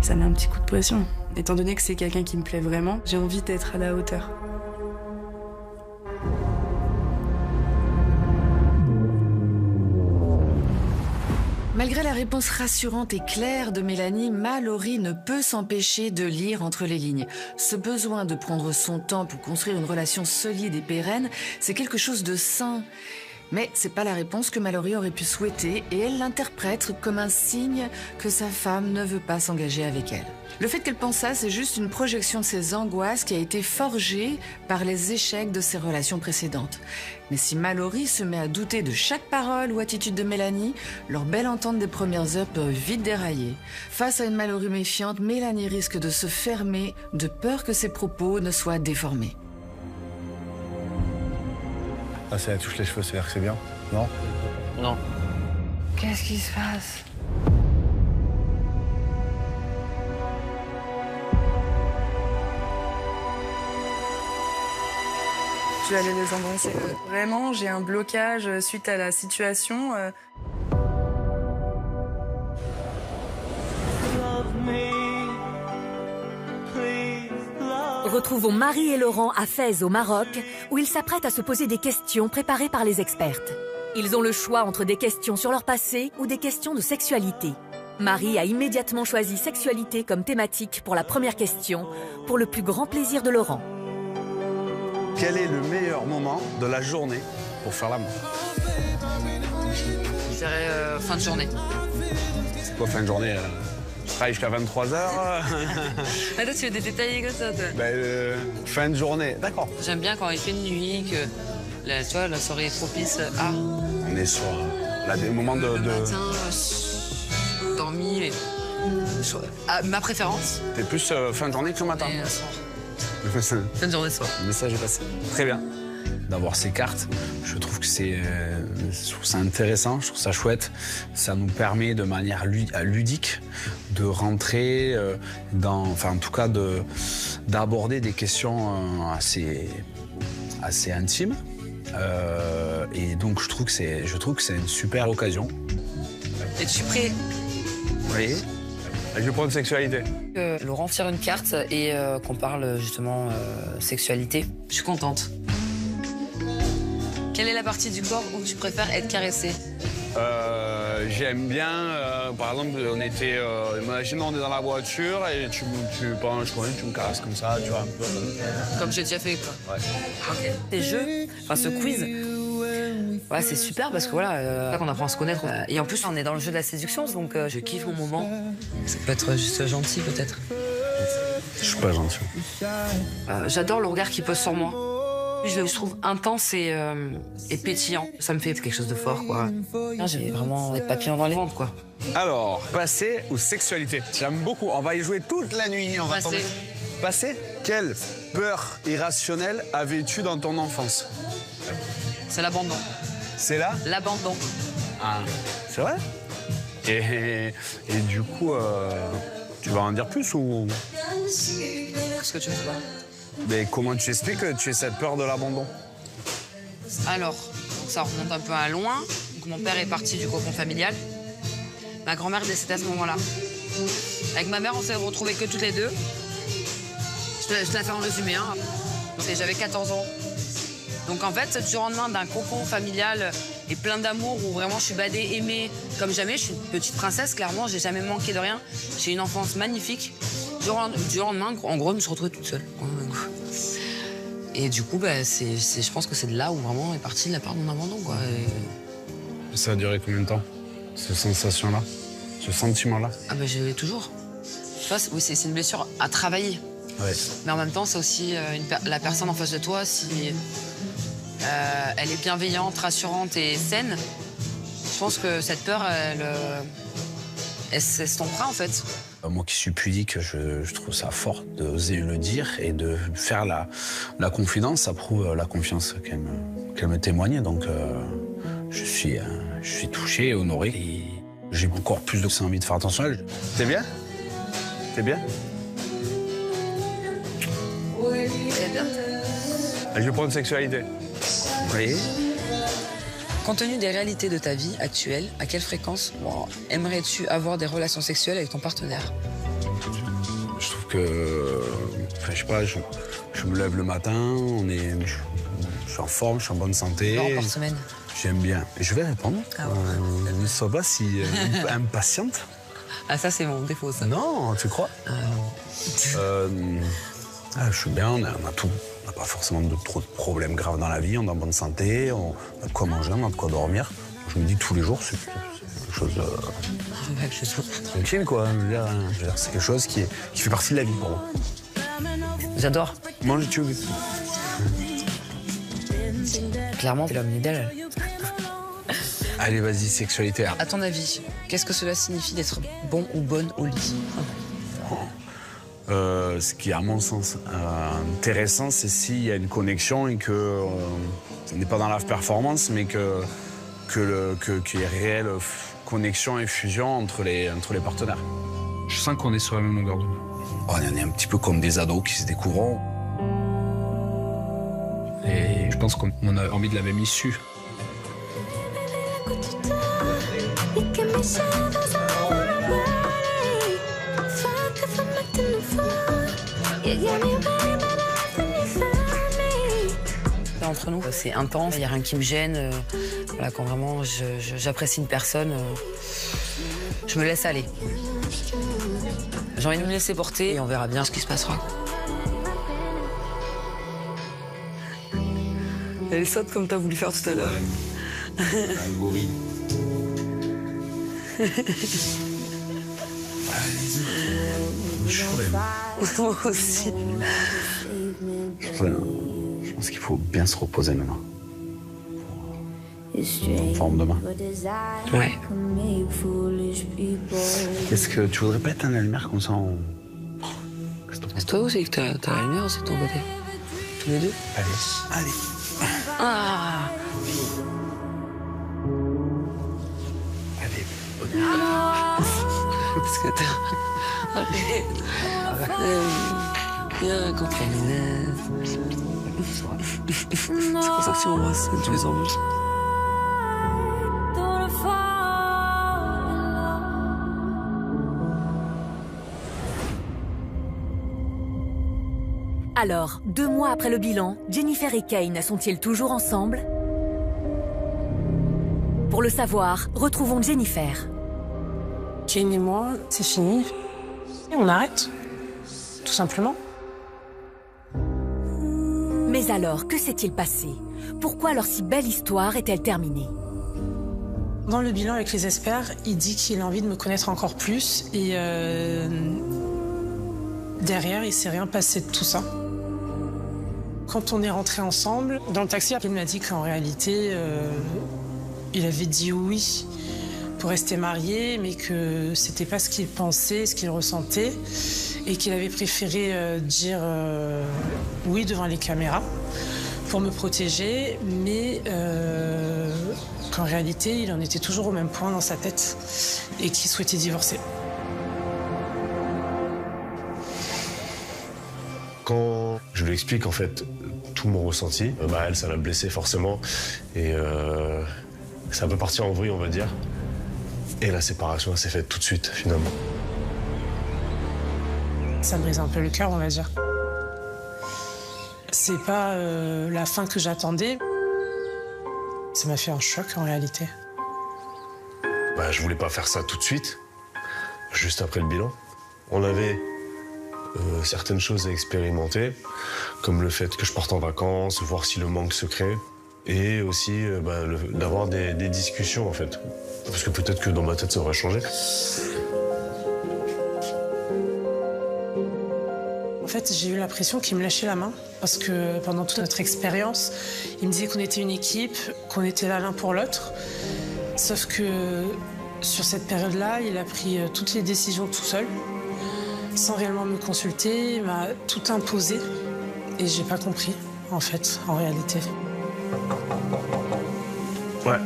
Ça met un petit coup de pression. Étant donné que c'est quelqu'un qui me plaît vraiment, j'ai envie d'être à la hauteur. Malgré la réponse rassurante et claire de Mélanie, Mallory ne peut s'empêcher de lire entre les lignes. Ce besoin de prendre son temps pour construire une relation solide et pérenne, c'est quelque chose de sain. Mais c'est pas la réponse que Mallory aurait pu souhaiter et elle l'interprète comme un signe que sa femme ne veut pas s'engager avec elle. Le fait qu'elle pense ça, c'est juste une projection de ses angoisses qui a été forgée par les échecs de ses relations précédentes. Mais si Mallory se met à douter de chaque parole ou attitude de Mélanie, leur belle entente des premières heures peut vite dérailler. Face à une Mallory méfiante, Mélanie risque de se fermer de peur que ses propos ne soient déformés. Ah, ça touche les cheveux, c'est-à-dire que c'est bien? Non? Non. Qu'est-ce qui se passe? Je vais aller les embrasser. Vraiment, j'ai un blocage suite à la situation. Retrouvons Marie et Laurent à Fès, au Maroc, où ils s'apprêtent à se poser des questions préparées par les expertes. Ils ont le choix entre des questions sur leur passé ou des questions de sexualité. Marie a immédiatement choisi sexualité comme thématique pour la première question, pour le plus grand plaisir de Laurent. Quel est le meilleur moment de la journée pour faire l'amour? Je dirais fin de journée. C'est quoi fin de journée? Tu travailles jusqu'à 23h? Attends, tu veux des détails comme ça, toi? Fin de journée, d'accord. J'aime bien quand il fait nuit, que tu vois, la soirée est propice. On est sur des moments de... Matin, dormi. Ma préférence. T'es plus fin de journée que le matin? Fin de journée, soir. Le message est passé. Très bien. D'avoir ces cartes, je trouve que je trouve ça intéressant, je trouve ça chouette. Ça nous permet de manière ludique de rentrer en tout cas d'aborder des questions assez intimes. Et donc je trouve que c'est une super occasion. Et tu es prêt? Oui. Je vais prendre sexualité. Laurent tire une carte et qu'on parle justement sexualité. Je suis contente. Quelle est la partie du corps où tu préfères être caressé? J'aime bien, par exemple, imagine on est dans la voiture et tu me caresses comme ça, tu vois, un peu. Comme j'ai déjà fait, quoi. Ouais. Okay. Ces jeux, ce quiz, ouais, c'est super parce que voilà, on apprend à se connaître. Et en plus, on est dans le jeu de la séduction, donc je kiffe mon moment. Ça peut être juste gentil, peut-être. Je suis pas gentil. J'adore le regard qu'il pose sur moi. Je le trouve intense et pétillant. Ça me fait quelque chose de fort, quoi. J'ai vraiment des papillons dans les ventres, quoi. Alors, passé ou sexualité? J'aime beaucoup. On va y jouer toute la nuit. On va Passé. Passé? Quelle peur irrationnelle avais-tu dans ton enfance? C'est l'abandon. C'est là? L'abandon. Ah, c'est vrai? Et du coup, tu vas en dire plus ou? Qu'est-ce que tu veux savoir? Mais comment tu expliques que tu aies cette peur de l'abandon? Alors, ça remonte un peu à loin. Donc, mon père est parti du cocon familial. Ma grand-mère est décédée à ce moment-là. Avec ma mère, on s'est retrouvés que toutes les deux. Je te la fais en résumé, hein. J'avais 14 ans. Donc en fait, du lendemain d'un cocon familial et plein d'amour où vraiment je suis badée, aimée comme jamais. Je suis une petite princesse, clairement, j'ai jamais manqué de rien. J'ai une enfance magnifique. Du lendemain, en gros, je me suis retrouvée toute seule. Et du coup, je pense que c'est de là où vraiment est partie la part de mon abandon, quoi. Et... Ça a duré combien de temps, cette sensation-là, ce sentiment-là? Ah je l'ai toujours. Tu vois, oui, c'est une blessure à travailler. Ouais. Mais en même temps, c'est aussi la personne en face de toi, si elle est bienveillante, rassurante et saine, je pense que cette peur, elle s'estompera en fait. Moi qui suis pudique, je trouve ça fort d'oser le dire et de faire la confidence. Ça prouve la confiance qu'elle me témoignait. Donc je suis touché, honoré. Et j'ai encore plus envie de faire attention à elle. T'es bien? T'es bien? Oui. C'est bien. Je vais prendre sexualité. Oui. Compte tenu des réalités de ta vie actuelle, à quelle fréquence aimerais-tu avoir des relations sexuelles avec ton partenaire? Je trouve que, je sais pas, je me lève le matin, je suis en forme, je suis en bonne santé. Non, par semaine. J'aime bien. Je vais répondre. Ne sois pas si impatiente. Ah, ça, c'est mon défaut, ça. Non, tu crois? Je suis bien, on a tout. On n'a pas forcément trop de problèmes graves dans la vie, on est en bonne santé, on a de quoi manger, on a de quoi dormir. Je me dis tous les jours, c'est quelque chose de tranquille, quoi. Je veux dire, c'est quelque chose qui fait partie de la vie pour moi. J'adore. Mange, tu veux. Clairement, c'est l'homme idéal. Allez, vas-y, sexualité. À ton avis, qu'est-ce que cela signifie d'être bon ou bonne au lit? Ce qui est, à mon sens, intéressant, c'est s'il y a une connexion et que on n'est pas dans la performance, mais qu'il y ait réelle connexion et fusion entre les partenaires. Je sens qu'on est sur la même longueur d'onde. On est un petit peu comme des ados qui se découvrent. Et je pense qu'on a envie de la même issue. Entre nous, c'est intense, il n'y a rien qui me gêne. Voilà, quand vraiment j'apprécie une personne, Je me laisse aller. J'ai envie de me laisser porter et on verra bien ce qui se passera. Elle saute comme t'as voulu faire tout à l'heure. Moi aussi. Je pense qu'il faut bien se reposer maintenant. En forme demain. Ouais. Est-ce que tu voudrais pas éteindre la lumière comme ça on... C'est toi aussi que t'as la lumière, c'est de ton côté. Tous les deux. Allez. Ah. Allez. Parce que t'as... Viens, comprenez. C'est pour ça que tu m'embrasses, tu les embrasses. Alors, 2 mois après le bilan, Jennifer et Kane sont-ils toujours ensemble? Pour le savoir, retrouvons Jennifer. Kane et moi, c'est fini. Et on arrête. Tout simplement. Mais alors, que s'est-il passé? Pourquoi leur si belle histoire est-elle terminée? Dans le bilan avec les experts, il dit qu'il a envie de me connaître encore plus et derrière, il s'est rien passé de tout ça. Quand on est rentrés ensemble, dans le taxi, il m'a dit qu'en réalité, il avait dit oui pour rester marié, mais que c'était pas ce qu'il pensait, ce qu'il ressentait, et qu'il avait préféré dire oui devant les caméras pour me protéger, mais qu'en réalité, il en était toujours au même point dans sa tête et qu'il souhaitait divorcer. Quand je lui explique en fait tout mon ressenti, elle, ça l'a blessée forcément. Et ça peut partir en vrille, on va dire. Et la séparation, elle s'est faite tout de suite, finalement. Ça me brise un peu le cœur, on va dire. C'est pas la fin que j'attendais. Ça m'a fait un choc, en réalité. Je voulais pas faire ça tout de suite, juste après le bilan. On avait certaines choses à expérimenter, comme le fait que je parte en vacances, voir si le manque se crée, et aussi d'avoir des discussions, en fait. Parce que peut-être que dans ma tête, ça aurait changé. En fait, j'ai eu l'impression qu'il me lâchait la main, parce que pendant toute notre expérience, il me disait qu'on était une équipe, qu'on était là l'un pour l'autre. Sauf que sur cette période-là, il a pris toutes les décisions tout seul, sans réellement me consulter, il m'a tout imposé. Et j'ai pas compris, en fait, en réalité. Ouais.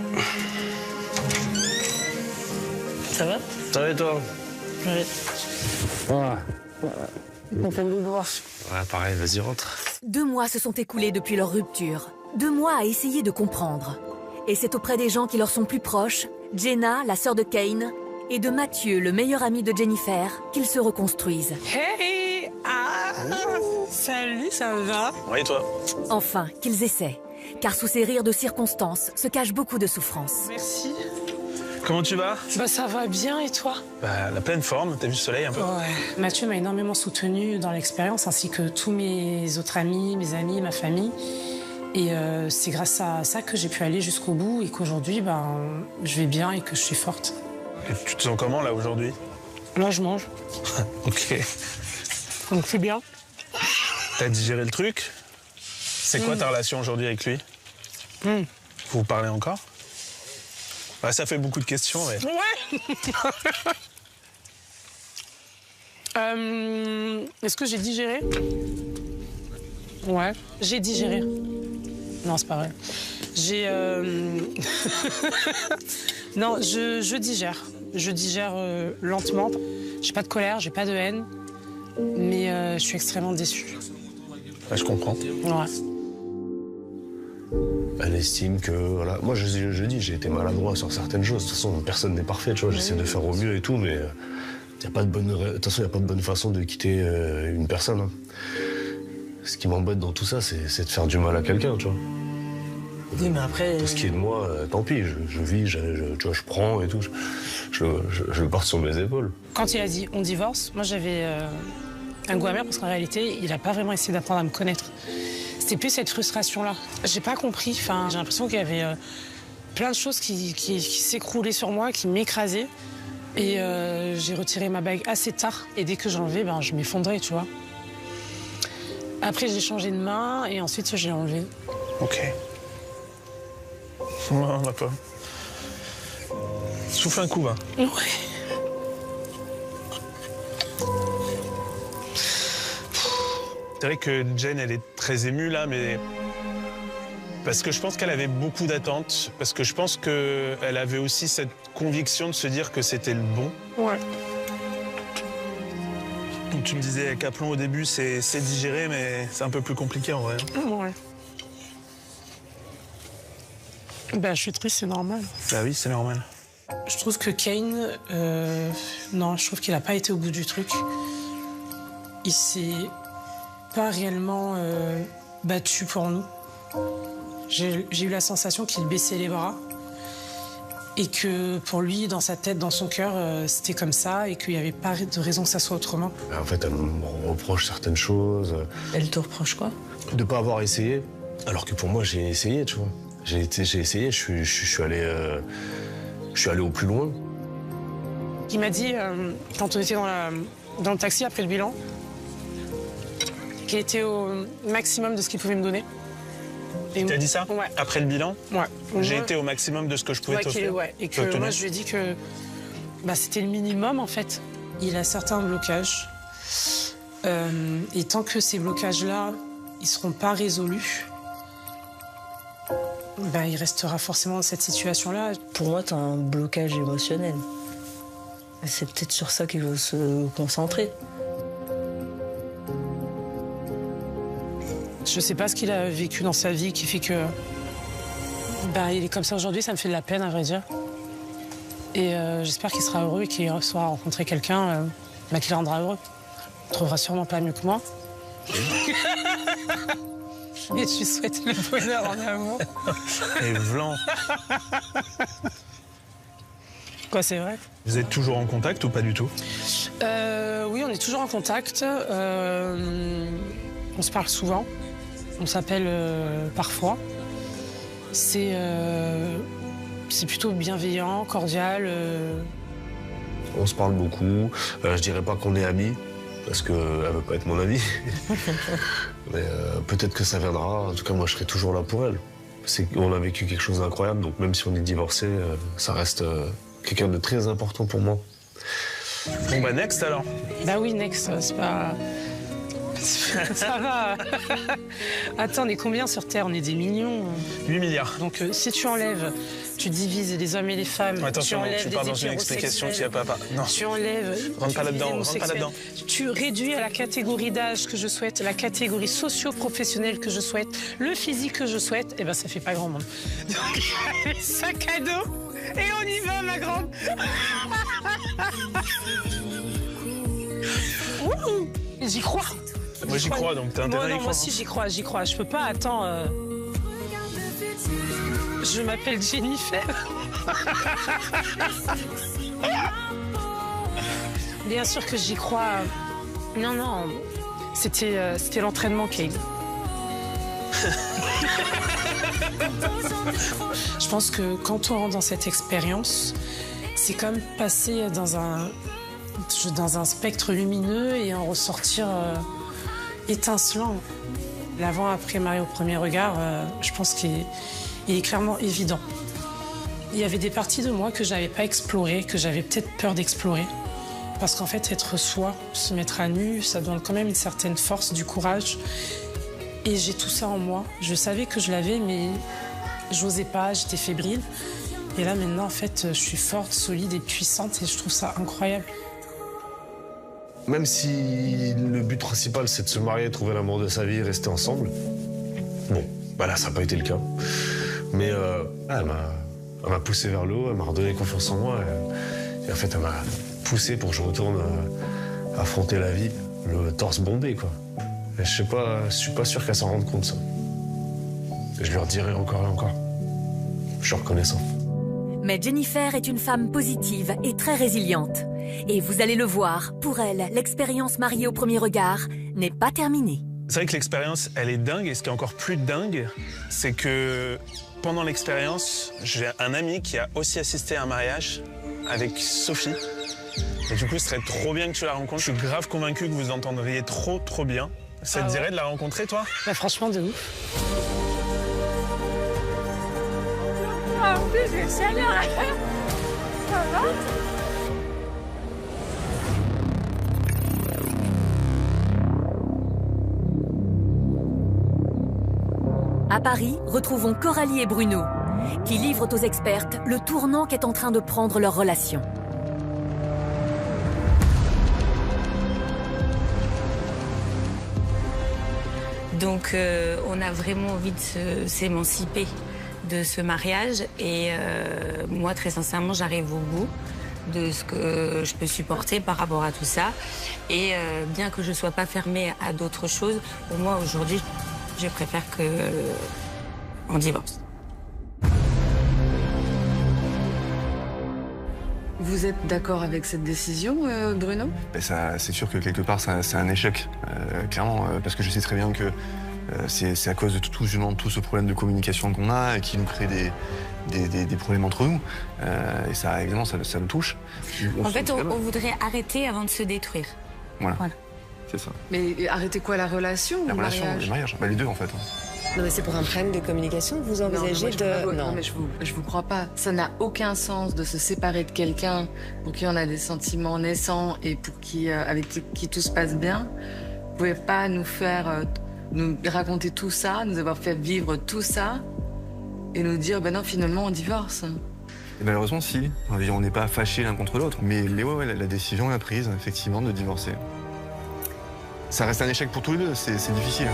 Ça va? Ça va et toi? Ouais. Ouais, pareil, vas-y, rentre. 2 mois se sont écoulés depuis leur rupture. 2 mois à essayer de comprendre. Et c'est auprès des gens qui leur sont plus proches, Jenna, la sœur de Kane, et de Mathieu, le meilleur ami de Jennifer, qu'ils se reconstruisent. Hey! Salut, ça va? Ouais, et toi? Enfin, qu'ils essaient. Car sous ces rires de circonstances se cache beaucoup de souffrance. Merci. Comment tu vas? Ça va bien, et toi? La pleine forme, t'as vu le soleil un peu? Ouais. Mathieu m'a énormément soutenue dans l'expérience, ainsi que tous mes autres amis, mes amis, ma famille. Et c'est grâce à ça que j'ai pu aller jusqu'au bout et qu'aujourd'hui, je vais bien et que je suis forte. Et tu te sens comment, là, aujourd'hui? Là, je mange. Ok. Donc, c'est bien. T'as digéré le truc? C'est quoi ta relation aujourd'hui avec lui? Vous parlez encore? Ça fait beaucoup de questions, mais... Ouais. Est-ce que j'ai digéré? Ouais, j'ai digéré. Non, c'est pas vrai. J'ai... Non, je digère. Je digère lentement. J'ai pas de colère, j'ai pas de haine. Mais je suis extrêmement déçue. Je comprends. Ouais. Elle estime que, voilà... Moi, je dis, j'ai été maladroit sur certaines choses. De toute façon, personne n'est parfait, tu vois. J'essaie de faire au mieux et tout, mais... De toute façon, il n'y a pas de bonne façon de quitter une personne. Hein. Ce qui m'embête dans tout ça, c'est de faire du mal à quelqu'un, tu vois. Oui, mais après... Ce qui est de moi, tant pis, je vis, tu vois, je prends et tout. Je le porte sur mes épaules. Quand il a dit on divorce, moi j'avais un goût amer parce qu'en réalité, il n'a pas vraiment essayé d'apprendre à me connaître. C'était plus cette frustration-là. J'ai pas compris, enfin, j'ai l'impression qu'il y avait plein de choses qui s'écroulaient sur moi, qui m'écrasaient. Et j'ai retiré ma bague assez tard. Et dès que je l'enlevais, ben, je m'effondrais, tu vois. Après, j'ai changé de main et ensuite, j'ai enlevé. Ok. Non, on n'a pas. Souffle un coup, va. Ouais. C'est vrai que Jen, elle est très émue là, mais... Parce que je pense qu'elle avait beaucoup d'attentes, parce que je pense qu'elle avait aussi cette conviction de se dire que c'était le bon. Ouais. Donc tu me disais qu'Aplomb au début, c'est digéré, mais c'est un peu plus compliqué en vrai. Ouais. Ben, je suis triste, c'est normal. Bah oui, c'est normal. Je trouve que Kane, non, je trouve qu'il n'a pas été au bout du truc. Il s'est pas réellement battu pour nous. J'ai eu la sensation qu'il baissait les bras et que pour lui, dans sa tête, dans son cœur, c'était comme ça et qu'il n'y avait pas de raison que ça soit autrement. En fait, elle me reproche certaines choses. Elle te reproche quoi? De ne pas avoir essayé, alors que pour moi, j'ai essayé, tu vois. J'ai essayé, je suis allé au plus loin. Il m'a dit, quand on était dans le taxi après le bilan, qu'il était au maximum de ce qu'il pouvait me donner. Tu t'as dit ça? Ouais. Après le bilan? Ouais. J'ai été au maximum de ce que je pouvais t'offrir. Ouais. Et que moi, je lui ai dit que bah, c'était le minimum, en fait. Il a certains blocages. Et tant que ces blocages-là, ils ne seront pas résolus, bah, il restera forcément dans cette situation-là. Pour moi, tu as un blocage émotionnel. C'est peut-être sur ça qu'il faut se concentrer. Je sais pas ce qu'il a vécu dans sa vie qui fait que... bah, il est comme ça aujourd'hui, ça me fait de la peine, à vrai dire. Et j'espère qu'il sera heureux et qu'il saura rencontrer quelqu'un qui le rendra heureux. Il trouvera sûrement pas mieux que moi. Et je lui souhaite le bonheur en amour. Et vlan. Quoi, c'est vrai? Vous êtes toujours en contact ou pas du tout? Oui, on est toujours en contact. On se parle souvent. On s'appelle parfois. C'est plutôt bienveillant, cordial. On se parle beaucoup. Je dirais pas qu'on est amis, parce qu'elle veut pas être mon amie. Mais peut-être que ça viendra. En tout cas, moi, je serai toujours là pour elle. On a vécu quelque chose d'incroyable, donc même si on est divorcés, ça reste quelqu'un de très important pour moi. Bon, bah, next alors. Bah oui, next, c'est pas... Ça va. Attends, on est combien sur Terre? On est des millions. 8 milliards. Donc si tu enlèves, tu divises les hommes et les femmes. Attention, tu pars dans une explication qui a pas... Non. Tu enlèves... Rentre pas là-dedans, rentre pas là-dedans. Tu réduis à la catégorie d'âge que je souhaite, la catégorie socio-professionnelle que je souhaite, le physique que je souhaite, et ben ça fait pas grand monde. Donc, sac à dos, et on y va, ma grande. J'y crois. Moi j'y crois, donc t'as intérêt à y croire. Moi aussi j'y crois. Je peux pas, attends... Je m'appelle Jennifer. Bien sûr que j'y crois. Non, c'était l'entraînement, Kate. Je pense que quand on rentre dans cette expérience, c'est comme passer dans un spectre lumineux et en ressortir étincelant. L'avant-après Marie au premier regard, je pense qu'il est clairement évident. Il y avait des parties de moi que je n'avais pas explorées, que j'avais peut-être peur d'explorer. Parce qu'en fait, être soi, se mettre à nu, ça donne quand même une certaine force, du courage. Et j'ai tout ça en moi. Je savais que je l'avais, mais j'osais pas, j'étais fébrile. Et là, maintenant, en fait, je suis forte, solide et puissante et je trouve ça incroyable. Même si le but principal, c'est de se marier, trouver l'amour de sa vie, rester ensemble. Bon, bah là, ça n'a pas été le cas. Mais elle m'a poussé vers le haut, elle m'a redonné confiance en moi. Et en fait, elle m'a poussé pour que je retourne affronter la vie, le torse bombé, quoi. Et je suis pas sûr qu'elle s'en rende compte, ça. Et je lui redirai encore et encore. Je suis reconnaissant. Mais Jennifer est une femme positive et très résiliente. Et vous allez le voir, pour elle, l'expérience mariée au premier regard n'est pas terminée. C'est vrai que l'expérience, elle est dingue. Et ce qui est encore plus dingue, c'est que pendant l'expérience, j'ai un ami qui a aussi assisté à un mariage avec Sophie. Et du coup, ce serait trop bien que tu la rencontres. Je suis grave convaincu que vous entendriez trop bien. Ça te dirait de la rencontrer, toi? Bah, franchement, de ouf. En plus, j'ai chaleur. Ça va? À Paris, retrouvons Coralie et Bruno, qui livrent aux expertes le tournant qu'est en train de prendre leur relation. Donc on a vraiment envie de s'émanciper de ce mariage et moi très sincèrement j'arrive au bout de ce que je peux supporter par rapport à tout ça et bien que je sois pas fermée à d'autres choses, pour moi aujourd'hui je préfère qu'on divorce. Vous êtes d'accord avec cette décision, Bruno? C'est sûr que quelque part, c'est un échec, clairement, parce que je sais très bien que c'est à cause de tout ce problème de communication qu'on a et qui nous crée des problèmes entre nous. Et ça, évidemment, ça nous touche. En fait, on voudrait arrêter avant de se détruire. Voilà. C'est ça. Mais arrêter quoi, la relation ou le mariage? Le mariage. Bah, les deux, en fait. Non, mais c'est pour un problème de communication que vous envisagez de... Non, mais je vous crois pas. Ça n'a aucun sens de se séparer de quelqu'un pour qui on a des sentiments naissants et pour qui, avec qui tout se passe bien. Vous pouvez pas nous faire, nous raconter tout ça, nous avoir fait vivre tout ça et nous dire, ben non, finalement, on divorce. Et malheureusement, si. On n'est pas fâchés l'un contre l'autre. Mais la décision est prise, effectivement, de divorcer. Ça reste un échec pour tous les deux, c'est difficile.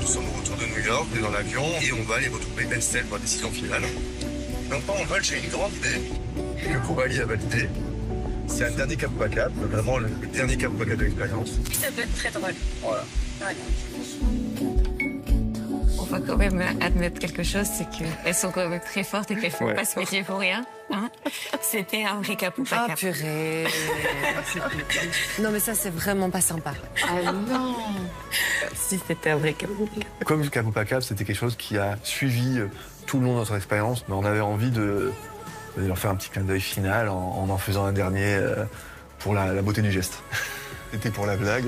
Nous sommes au retour de New York, on est dans l'avion et on va aller retrouver Estelle pour la décision finale. Non pas en vol, j'ai une grande idée que Coralie a validée. C'est un dernier cap pas cap, vraiment le dernier cap pas cap de l'expérience. Ça peut être très drôle. Voilà. Ouais. On va quand même admettre quelque chose, c'est qu'elles sont quand même très fortes et qu'elles ne font pas ce métier pour rien. Hein. C'était un vrai cap ou pas cap. Ah purée. Non mais ça c'est vraiment pas sympa. Ah non. Si c'était un vrai cap ou pas cap. Comme cap ou pas cap, c'était quelque chose qui a suivi tout le long de notre expérience, mais on avait envie de leur faire un petit clin d'œil final en faisant un dernier pour la beauté du geste. C'était pour la blague,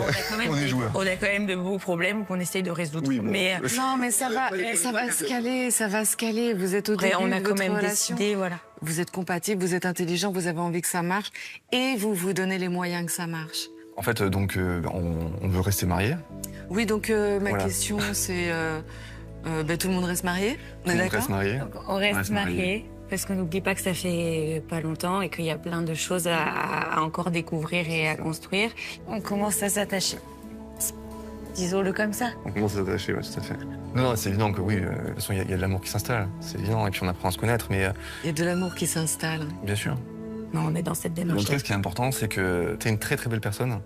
on est joueurs. On a quand même de beaux problèmes qu'on essaye de résoudre. Oui, bon. Mais non, mais ça va se caler. Vous êtes au début on a de quand votre même relation. décidé, voilà. Vous êtes compatibles, vous êtes intelligents, vous avez envie que ça marche et vous vous donnez les moyens que ça marche. En fait, donc, on veut rester mariés. Oui, donc ma question c'est, tout le monde reste marié? On est d'accord? On reste mariés. Parce qu'on n'oublie pas que ça fait pas longtemps et qu'il y a plein de choses à encore découvrir et à construire. On commence à s'attacher. Disons-le comme ça. On commence à s'attacher, oui, tout à fait. Non, c'est évident que oui, de toute façon, il y a de l'amour qui s'installe. C'est évident, et puis on apprend à se connaître, mais... Il y a de l'amour qui s'installe. Bien sûr. Non, on est dans cette démarche. En tout cas, ce qui est important, c'est que tu es une très très belle personne.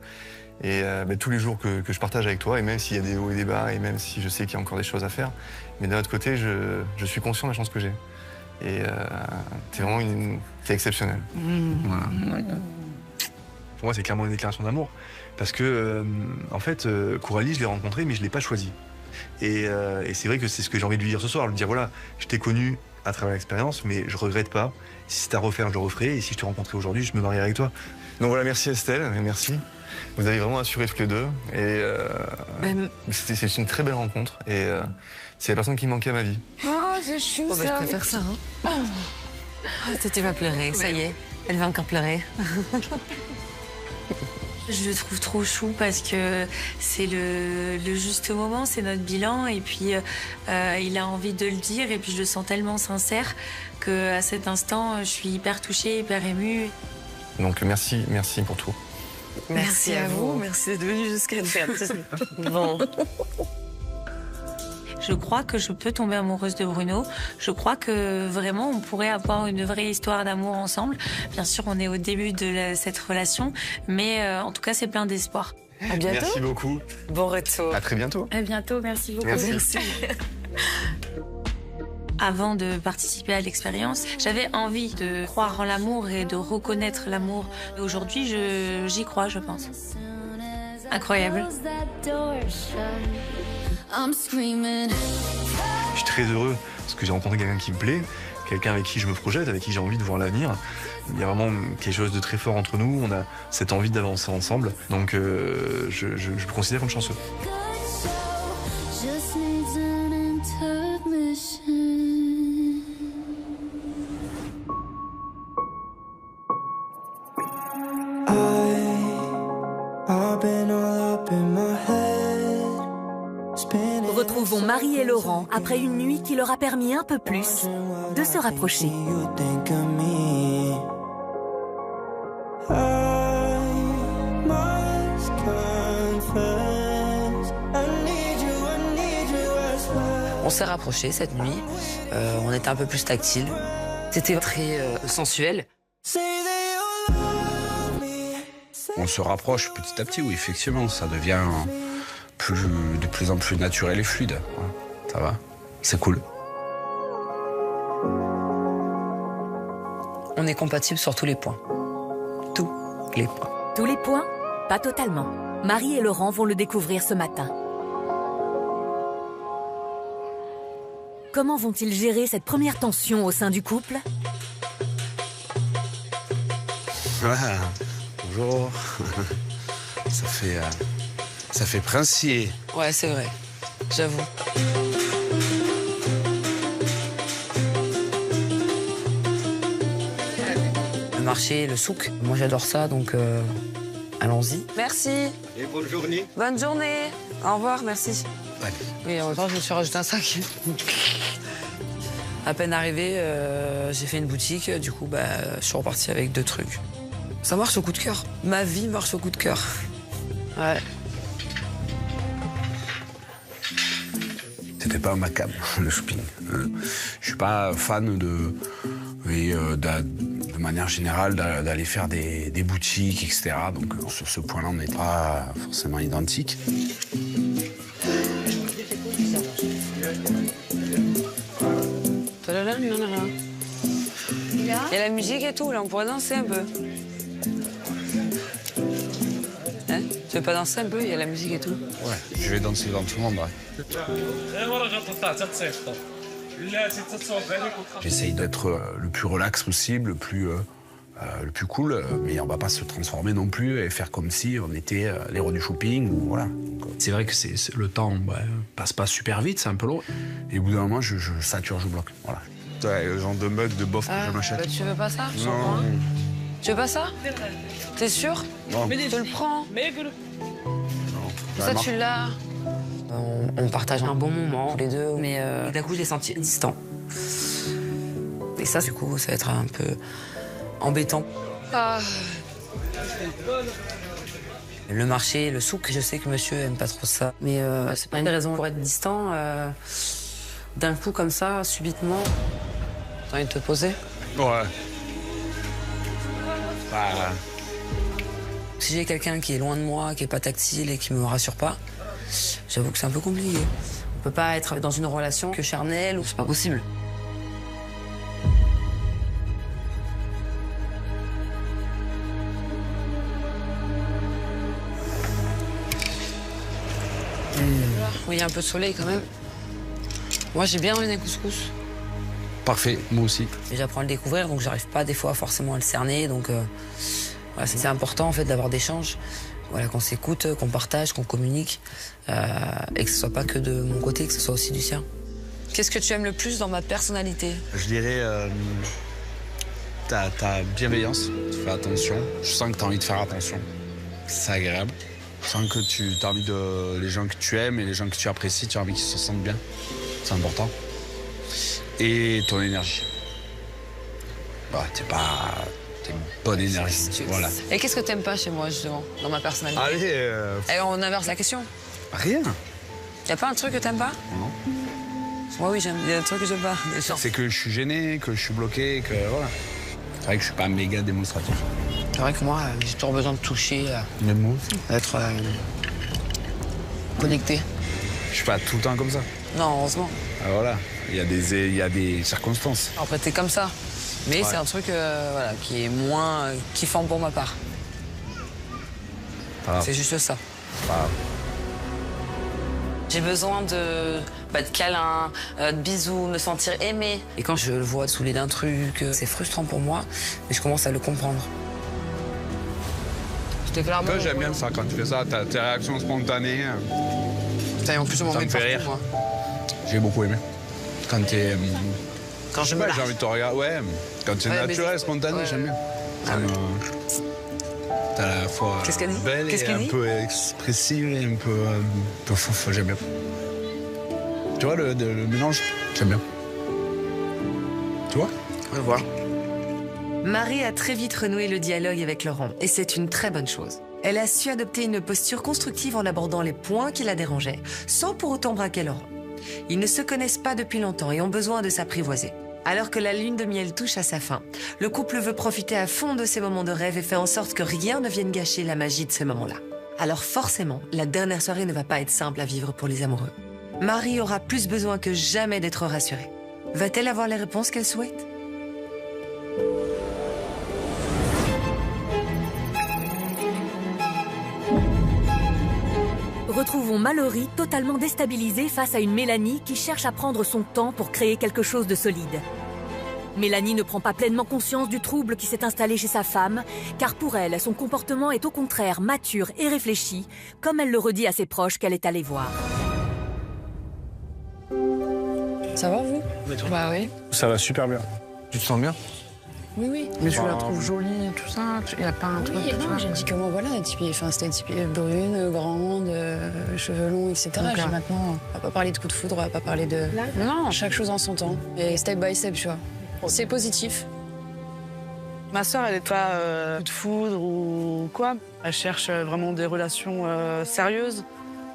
Et tous les jours que je partage avec toi, et même s'il y a des hauts et des bas, et même si je sais qu'il y a encore des choses à faire, mais d'un autre côté, je suis conscient de la chance que j'ai. Et t'es exceptionnel. Voilà. Pour moi, c'est clairement une déclaration d'amour. Parce que, en fait, Coralie, je l'ai rencontrée, mais je ne l'ai pas choisie. Et c'est vrai que c'est ce que j'ai envie de lui dire ce soir. Lui dire, voilà, je t'ai connu à travers l'expérience, mais je regrette pas. Si c'est à refaire, je le referai. Et si je t'ai rencontré aujourd'hui, je me marierai avec toi. Donc voilà, merci Estelle, merci. Vous avez vraiment assuré tous les deux. Et c'est une très belle rencontre. Et c'est la personne qui manquait à ma vie. Oh, c'est chou, ça. Je préfère ça, hein. Oh, tu vas pleurer, ça y est. Elle va encore pleurer. Je le trouve trop chou parce que c'est le juste moment, c'est notre bilan et puis il a envie de le dire et puis je le sens tellement sincère qu'à cet instant, je suis hyper touchée, hyper émue. Donc merci pour tout. Merci à vous, merci d'être venu jusqu'à nous. Bon. Je crois que je peux tomber amoureuse de Bruno. Je crois que vraiment, on pourrait avoir une vraie histoire d'amour ensemble. Bien sûr, on est au début de cette relation, mais en tout cas, c'est plein d'espoir. À bientôt. Merci beaucoup. Bon retour. À très bientôt. À bientôt, merci beaucoup. Merci. Avant de participer à l'expérience, j'avais envie de croire en l'amour et de reconnaître l'amour. Aujourd'hui, j'y crois, je pense. Incroyable. Je suis très heureux parce que j'ai rencontré quelqu'un qui me plaît, quelqu'un avec qui je me projette, avec qui j'ai envie de voir l'avenir. Il y a vraiment quelque chose de très fort entre nous, on a cette envie d'avancer ensemble, donc je me considère comme chanceux. Retrouvons Marie et Laurent après une nuit qui leur a permis un peu plus de se rapprocher. On s'est rapprochés cette nuit, on était un peu plus tactile. C'était très sensuel. On se rapproche petit à petit, oui, effectivement, ça devient de plus en plus naturel et fluide. Ouais, ça va, c'est cool. On est compatibles sur tous les points. Tous les points. Tous les points? Pas totalement. Marie et Laurent vont le découvrir ce matin. Comment vont-ils gérer cette première tension au sein du couple? Bonjour. Ça fait princier. Ouais, c'est vrai. J'avoue. Le marché, le souk, moi j'adore ça, donc allons-y. Merci. Et bonne journée. Bonne journée. Au revoir, merci. Ouais. Oui, en même temps, je me suis rajouté un sac. À peine arrivé, j'ai fait une boutique, du coup, je suis reparti avec 2 trucs. Ça marche au coup de cœur. Ma vie marche au coup de cœur. Ouais. C'était pas ma cam, le shopping. Je suis pas fan de manière générale d'aller faire des boutiques, etc. Donc sur ce point-là, on n'est pas forcément identiques. Il y a la musique et tout, là, on pourrait danser un peu. Hein? Tu veux pas danser un peu? Il y a la musique et tout. Ouais, je vais danser dans tout le monde, ouais. J'essaye d'être le plus relax possible, le plus cool, mais on va pas se transformer non plus et faire comme si on était les rois du shopping. Ou voilà. C'est vrai que le temps passe pas super vite, c'est un peu long. Et au bout d'un moment, je sature, je bloque. Voilà. Ouais, le genre de mug, de bof que je m'achète. Tu veux pas ça? Non. Tu veux pas ça? T'es sûr? Non. Je te le prends. Ça, tu l'as. On partage un bon moment, les deux, mais d'un coup, je l'ai senti distant. Et ça, du coup, ça va être un peu embêtant. Ah. Le marché, le souk, je sais que monsieur aime pas trop ça. Mais c'est pas une raison pour être distant. D'un coup, comme ça, subitement. T'as envie de te poser? Ouais. Si j'ai quelqu'un qui est loin de moi, qui est pas tactile et qui me rassure pas, j'avoue que c'est un peu compliqué. On peut pas être dans une relation que charnelle, ou c'est pas possible. Oui, il y a un peu de soleil quand même. Moi, j'ai bien envie d'un couscous. Parfait, moi aussi. Et j'apprends à le découvrir, donc j'arrive pas des fois forcément à le cerner. Donc voilà, c'est important en fait d'avoir des échanges. Voilà, qu'on s'écoute, qu'on partage, qu'on communique. Et que ce soit pas que de mon côté, que ce soit aussi du sien. Qu'est-ce que tu aimes le plus dans ma personnalité? Je dirais ta bienveillance. Tu fais attention. Je sens que tu as envie de faire attention. C'est agréable. Je sens que tu as envie de... Les gens que tu aimes et les gens que tu apprécies, tu as envie qu'ils se sentent bien. C'est important. Et ton énergie. T'es une bonne énergie. Voilà. Et qu'est-ce que t'aimes pas chez moi, justement, dans ma personnalité? Allez, Et on inverse la question. Rien. Y a pas un truc que t'aimes pas? Non. Oui, il y a des trucs que j'aime pas. C'est que je suis gêné, que je suis bloqué, que voilà. C'est vrai que je suis pas méga démonstratif. C'est vrai que moi, j'ai toujours besoin de toucher, Même moi. d'être connecté. Je suis pas tout le temps comme ça. Non, heureusement. Ah, voilà, il y a des circonstances. Après, t'es comme ça. Mais Ouais. c'est un truc voilà, qui est moins kiffant pour ma part. C'est juste ça. J'ai besoin de câlins, de bisous, me sentir aimée. Et quand je le vois saoulé d'un truc, c'est frustrant pour moi, mais je commence à le comprendre. Toi, j'aime bien ça quand tu fais ça, tes réactions spontanées. En plus, ça me fait rire. Moi. J'ai beaucoup aimé. Quand t'es. Quand je me lâche. J'ai envie de te regarder. Ouais, quand c'est naturel, spontané, j'aime bien. T'es à la fois belle et un peu expressive et un peu fouf, j'aime bien. Tu vois, le mélange, j'aime bien. Tu vois? Ouais, voilà. Marie a très vite renoué le dialogue avec Laurent, et c'est une très bonne chose. Elle a su adopter une posture constructive en abordant les points qui la dérangeaient, sans pour autant braquer Laurent. Ils ne se connaissent pas depuis longtemps et ont besoin de s'apprivoiser. Alors que la lune de miel touche à sa fin, le couple veut profiter à fond de ces moments de rêve et fait en sorte que rien ne vienne gâcher la magie de ces moments-là. Alors forcément, la dernière soirée ne va pas être simple à vivre pour les amoureux. Marie aura plus besoin que jamais d'être rassurée. Va-t-elle avoir les réponses qu'elle souhaite ? Retrouvons Mallory totalement déstabilisée face à une Mélanie qui cherche à prendre son temps pour créer quelque chose de solide. Mélanie ne prend pas pleinement conscience du trouble qui s'est installé chez sa femme, car pour elle, son comportement est au contraire mature et réfléchi, comme elle le redit à ses proches qu'elle est allée voir. Ça va, vous? Bah oui. Ça va super bien. Tu te sens bien? Oui, oui. Mais je la trouve jolie et tout ça. Il n'y a pas un truc. Oui, non, j'ai dit que moi, voilà, c'était typée brune, grande, cheveux longs, etc. J'ai maintenant, on va pas parler de coup de foudre, on va pas parler de. Non, chaque chose en son temps. Et step by step, tu vois. C'est positif. Ma sœur, elle n'est pas coup de foudre ou quoi. Elle cherche vraiment des relations sérieuses.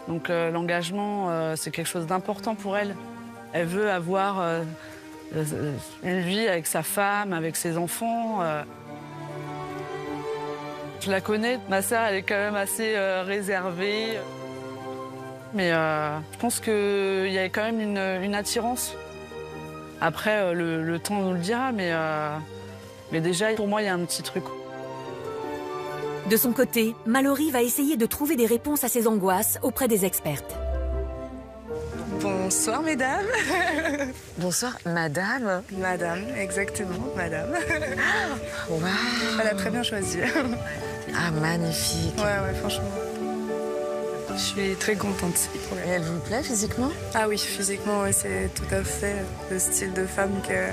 Donc l'engagement, c'est quelque chose d'important pour elle. Elle veut avoir une vie avec sa femme, avec ses enfants. Je la connais. Ma sœur, elle est quand même assez réservée. Mais je pense qu'il y a quand même une attirance. Après, le temps nous le dira, mais déjà, pour moi, il y a un petit truc. De son côté, Mallory va essayer de trouver des réponses à ses angoisses auprès des expertes. Bonsoir, mesdames. Bonsoir, madame. Madame, exactement, madame. Waouh. Elle a très bien choisi. Ah, magnifique. Ouais, franchement. Je suis très contente. Et elle vous plaît physiquement? Ah oui, physiquement, ouais, c'est tout à fait le style de femme que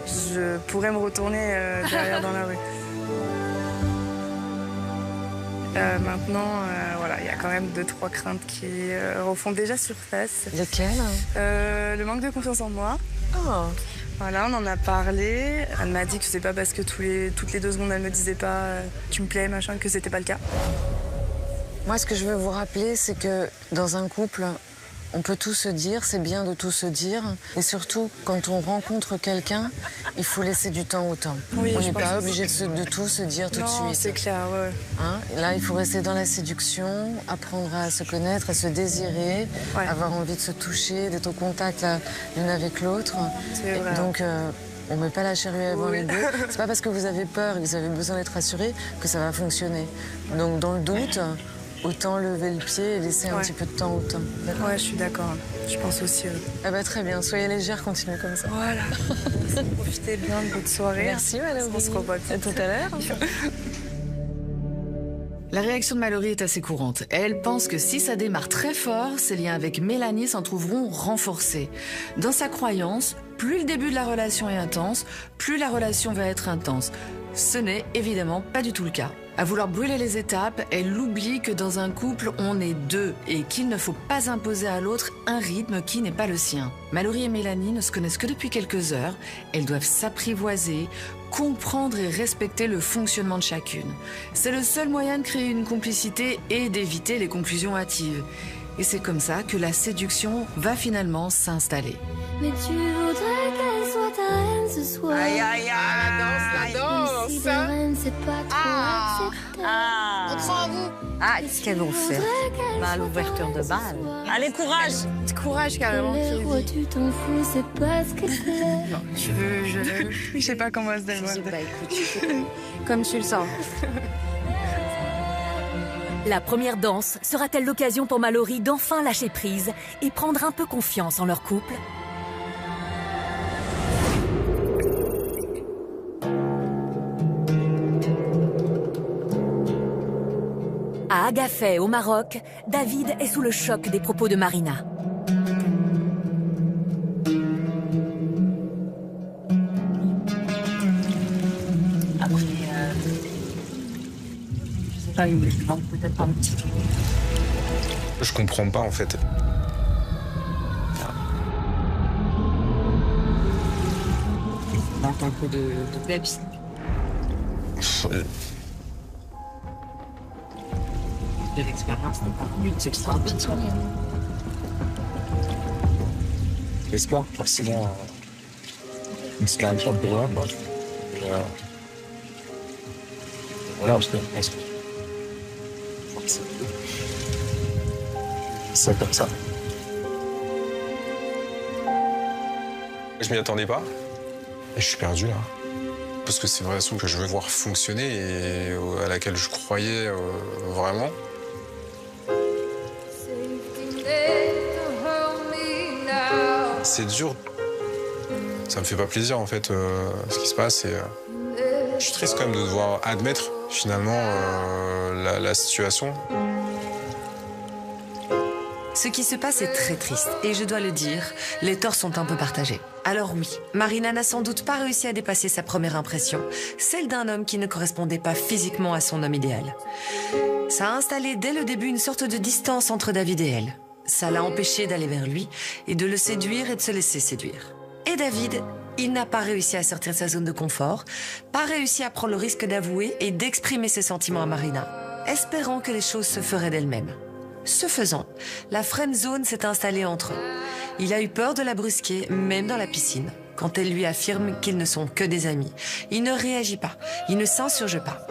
je pourrais me retourner derrière dans la rue. Maintenant, voilà, il y a quand même 2-3 craintes qui refont déjà surface. Lesquelles? Le manque de confiance en moi. Oh. Voilà, on en a parlé. Elle m'a dit que c'est pas parce que toutes les 2 secondes elle me disait pas tu me plais, machin, que c'était pas le cas. Moi, ce que je veux vous rappeler, c'est que dans un couple, on peut tout se dire, c'est bien de tout se dire. Et surtout, quand on rencontre quelqu'un, il faut laisser du temps au temps. Oui, on n'est pas obligé de tout se dire tout de suite. Non, c'est clair, ouais. Hein? Là, il faut rester dans la séduction, apprendre à se connaître, à se désirer, avoir envie de se toucher, d'être au contact l'une avec l'autre. C'est vrai. Donc, on ne met pas la charrue avant les bœufs. C'est pas parce que vous avez peur et que vous avez besoin d'être rassuré que ça va fonctionner. Donc, dans le doute, autant lever le pied et laisser un petit peu de temps au temps. Ouais, je suis d'accord. Je pense aussi. Ah bah très bien, soyez légère, continuez comme ça. Voilà. Profitez bien de votre soirée. Merci, madame. On se revoit à tout à l'heure. La réaction de Mallory est assez courante. Elle pense que si ça démarre très fort, ses liens avec Mélanie s'en trouveront renforcés. Dans sa croyance, plus le début de la relation est intense, plus la relation va être intense. Ce n'est évidemment pas du tout le cas. À vouloir brûler les étapes, elle oublie que dans un couple, on est 2 et qu'il ne faut pas imposer à l'autre un rythme qui n'est pas le sien. Mallory et Mélanie ne se connaissent que depuis quelques heures. Elles doivent s'apprivoiser, comprendre et respecter le fonctionnement de chacune. C'est le seul moyen de créer une complicité et d'éviter les conclusions hâtives. Et c'est comme ça que la séduction va finalement s'installer. Mais tu voudrais qu'elle soit ta reine ce soir. Aïe, aïe, aïe, la danse. Si la reine, c'est pas trop acceptable. On prend à vous. Ah, qu'est-ce qu'elles vont faire? À l'ouverture de bal. Allez, courage. Courage, carrément. Les rois, tu t'en fous, c'est pas ce que c'est. Je veux. Je sais pas comment se dévoile. Comme tu le sens. La première danse sera-t-elle l'occasion pour Mallory d'enfin lâcher prise et prendre un peu confiance en leur couple? À Agafay, au Maroc, David est sous le choc des propos de Marina. Peut-être un petit. Je comprends pas en fait. On manque un peu de peps. De l'expérience, c'est extraordinaire. L'espoir, forcément, c'est un peu de voir. Voilà, parce que c'est comme ça. Je m'y attendais pas. Et je suis perdu là. Parce que c'est une relation que je veux voir fonctionner et à laquelle je croyais vraiment. C'est dur. Ça me fait pas plaisir en fait ce qui se passe. Et, je suis triste quand même de devoir admettre finalement la situation. Ce qui se passe est très triste, et je dois le dire, les torts sont un peu partagés. Alors oui, Marina n'a sans doute pas réussi à dépasser sa première impression, celle d'un homme qui ne correspondait pas physiquement à son homme idéal. Ça a installé dès le début une sorte de distance entre David et elle. Ça l'a empêché d'aller vers lui, et de le séduire et de se laisser séduire. Et David, il n'a pas réussi à sortir de sa zone de confort, pas réussi à prendre le risque d'avouer et d'exprimer ses sentiments à Marina, espérant que les choses se feraient d'elles-mêmes. Ce faisant, la friend zone s'est installée entre eux. Il a eu peur de la brusquer, même dans la piscine. Quand elle lui affirme qu'ils ne sont que des amis, il ne réagit pas, il ne s'insurge pas.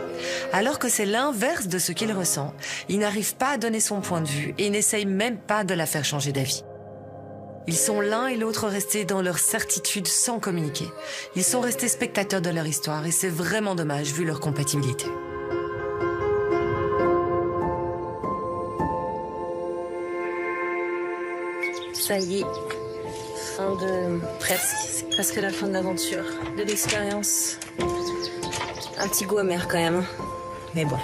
Alors que c'est l'inverse de ce qu'il ressent, il n'arrive pas à donner son point de vue et n'essaye même pas de la faire changer d'avis. Ils sont l'un et l'autre restés dans leur certitude sans communiquer. Ils sont restés spectateurs de leur histoire et c'est vraiment dommage vu leur compatibilité. Ça y est, fin de... presque la fin de l'aventure, de l'expérience. Un petit goût amer quand même, mais bon.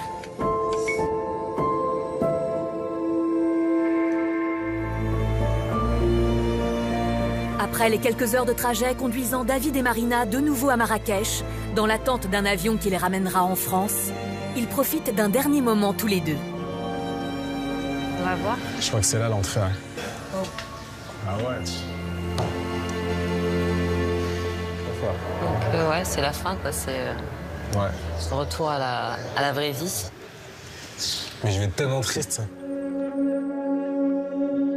Après les quelques heures de trajet conduisant David et Marina de nouveau à Marrakech, dans l'attente d'un avion qui les ramènera en France, ils profitent d'un dernier moment tous les deux. On va voir. Je crois que c'est là l'entrée. Oh. Ah ouais. Donc ouais, c'est la fin quoi, c'est ouais. Le retour à la vraie vie. Mais je vais être tellement triste.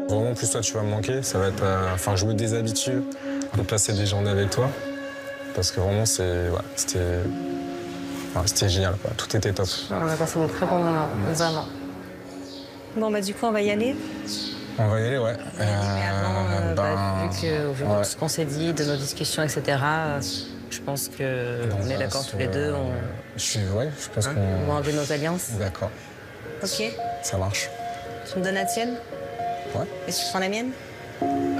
Vraiment, plus toi tu vas me manquer, ça va être... Enfin, je me déshabitue de passer des journées avec toi. Parce que vraiment, c'était génial, quoi. Tout était top. On a passé un très bon moment, vraiment. Bon bah du coup on va y aller. On va y aller, ouais. Vu que ce qu'on s'est dit, de nos discussions, etc., je pense qu'on est d'accord tous les deux. Je pense qu'on... On va enlever nos alliances. D'accord. Ok. Ça marche. Tu me donnes la tienne? Ouais. Et tu prends la mienne?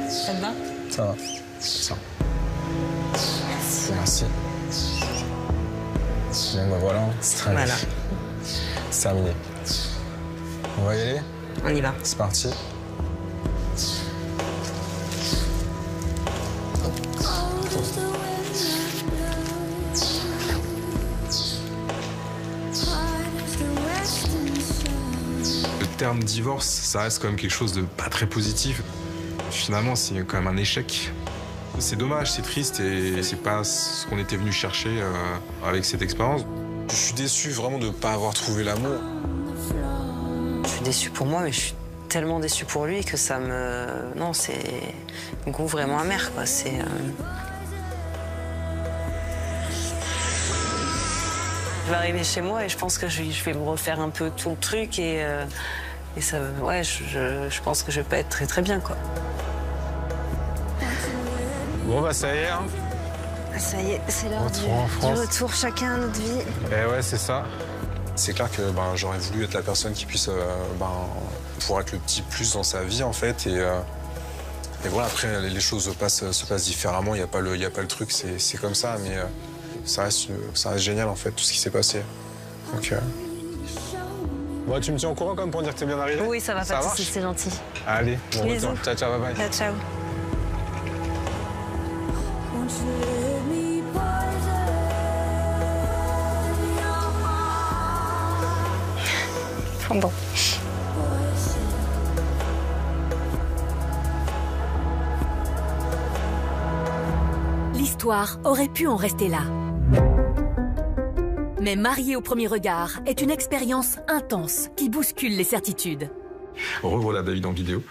Ça te va? Ça va. Ça. Merci. Merci. Bon, bah voilà, c'est très bien. C'est terminé. On va y aller? On y va. C'est parti. Le terme divorce, ça reste quand même quelque chose de pas très positif. Finalement, c'est quand même un échec. C'est dommage, c'est triste et c'est pas ce qu'on était venu chercher avec cette expérience. Je suis déçu vraiment de ne pas avoir trouvé l'amour. Je suis déçue pour moi, mais je suis tellement déçue pour lui que ça me... Non, c'est un goût vraiment amer, quoi. C'est... Je vais arriver chez moi et je pense que je vais me refaire un peu tout le truc et ça... Ouais, je pense que je vais pas être très très bien, quoi. Bon, bah ça y est, hein. Ça y est, c'est l'heure du retour, chacun à notre vie. Eh ouais, c'est ça. C'est clair que j'aurais voulu être la personne qui puisse pouvoir être le petit plus dans sa vie, en fait. Et voilà, après, les choses se passent différemment. Il n'y a pas le truc, c'est comme ça. Mais ça reste génial, en fait, tout ce qui s'est passé. Donc, Bon, tu me tiens au courant quand même pour dire que t'es bien arrivé? Oui, ça va pas de soucis, c'est gentil. Allez, bon Bisous. retour. Ciao, ciao, bye bye. Ciao, ciao. Bon. L'histoire aurait pu en rester là. Mais marié au premier regard est une expérience intense qui bouscule les certitudes. Revoilà David en vidéo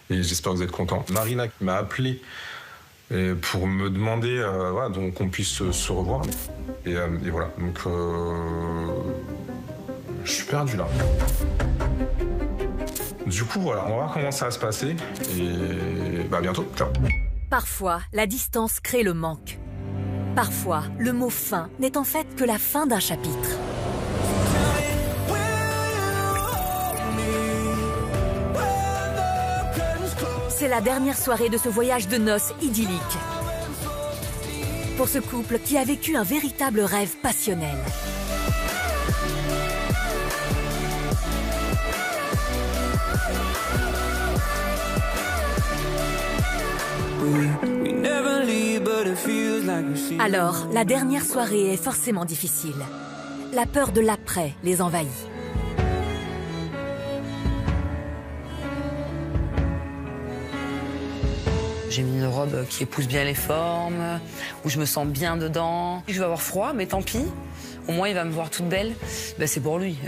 et j'espère que vous êtes contents. Marina qui m'a appelé pour me demander donc qu'on puisse se revoir. Et voilà, donc je suis perdu là. Du coup, voilà, on va voir comment ça va se passer et à bientôt. Ciao. Parfois, la distance crée le manque. Parfois, le mot fin n'est en fait que la fin d'un chapitre. C'est la dernière soirée de ce voyage de noces idyllique. Pour ce couple qui a vécu un véritable rêve passionnel. Alors, la dernière soirée est forcément difficile. La peur de l'après les envahit. J'ai mis une robe qui épouse bien les formes, où je me sens bien dedans. Je vais avoir froid, mais tant pis. Au moins, il va me voir toute belle. Ben, c'est pour lui.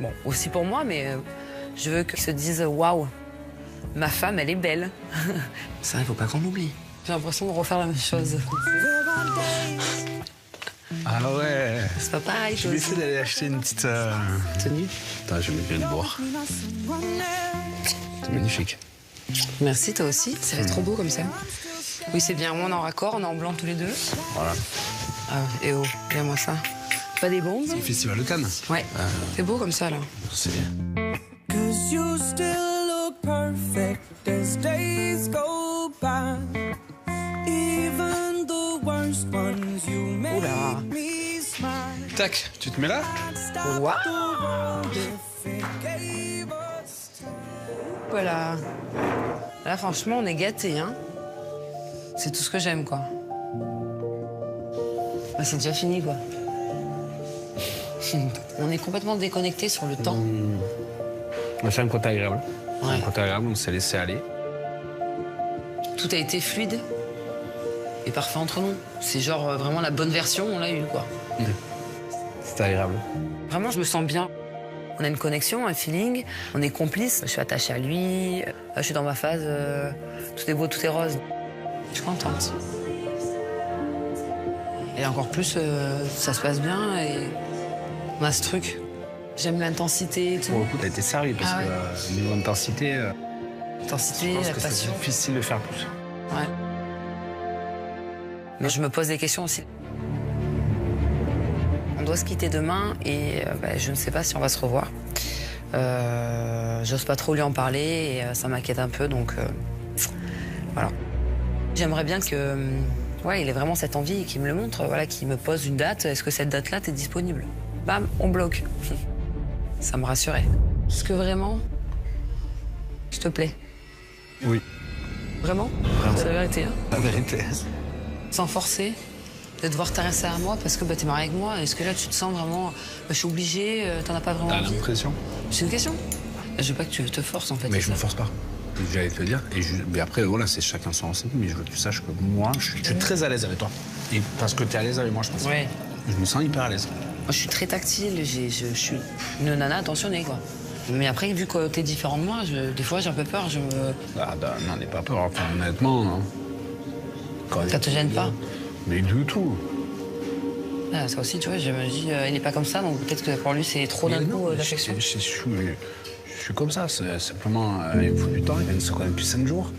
Bon, aussi pour moi, mais je veux qu'il se dise « Waouh, ma femme, elle est belle. » Ça, il faut pas qu'on l'oublie. J'ai l'impression de refaire la même chose. Ah ouais. C'est pas pareil. Je vais essayer d'aller acheter une petite tenue. Attends, je vais le boire. C'est magnifique. Merci, toi aussi. Ça fait trop beau comme ça. Oui, c'est bien. On est en raccord, on est en blanc tous les deux. Voilà. Ah, et oh, regarde-moi ça. Pas des bombes. C'est le festival de Cannes. Ouais. C'est beau comme ça, là. C'est bien. Oula. Tac, tu te mets là? Waouh. Voilà. Là, franchement, on est gâtés, hein. C'est tout ce que j'aime, quoi. Bah, c'est déjà fini, quoi. On est complètement déconnecté sur le temps. C'est un côté agréable. Ouais. Un côté agréable, on s'est laissé aller. Tout a été fluide et parfait entre nous. C'est genre vraiment la bonne version, on l'a eu, quoi. C'était agréable. Vraiment, je me sens bien. On a une connexion, un feeling, on est complices. Je suis attachée à lui, je suis dans ma phase, tout est beau, tout est rose. Je suis contente. Et encore plus, ça se passe bien et on a ce truc. J'aime l'intensité et tout. Pour le coup, t'as été servi parce que niveau intensité, intensité, je pense la que passion. c'est difficile de faire plus. Ouais. Mais je me pose des questions aussi. On doit se quitter demain et je ne sais pas si on va se revoir. J'ose pas trop lui en parler et ça m'inquiète un peu, donc voilà. J'aimerais bien que, il ait vraiment cette envie et qu'il me le montre, qu'il me pose une date. Est-ce que cette date-là, t'es disponible? Bam, on bloque. Ça me rassurait. Est-ce que vraiment, je te plais? Oui. Vraiment? Vraiment. C'est la vérité, hein? La vérité. Sans forcer, de devoir t'intéresser à moi parce que t'es marié avec moi. Est-ce que là, tu te sens vraiment... je suis obligée, t'en as pas vraiment envie? T'as l'impression? C'est une question. Je veux pas que tu te forces, en fait. Mais je me force pas. J'allais te le dire. Mais après, voilà, c'est chacun son ressenti. Mais je veux que tu saches que moi, je suis très à l'aise avec toi. Et parce que t'es à l'aise avec moi, je pense. Ouais. Je me sens hyper à l'aise. Moi, je suis très tactile. Je suis une nana attentionnée, quoi. Mais après, vu que t'es différent de moi, des fois j'ai un peu peur. Ah, non, n'aie pas peur, enfin, honnêtement. Non. Ça te gêne pas? Mais du tout. Ah, ça aussi, tu vois, je me dis, il est pas comme ça, donc peut-être que pour lui, c'est trop d'un coup d'affection. Je suis comme ça, c'est simplement, il me faut du temps, il se connaît depuis 5 jours.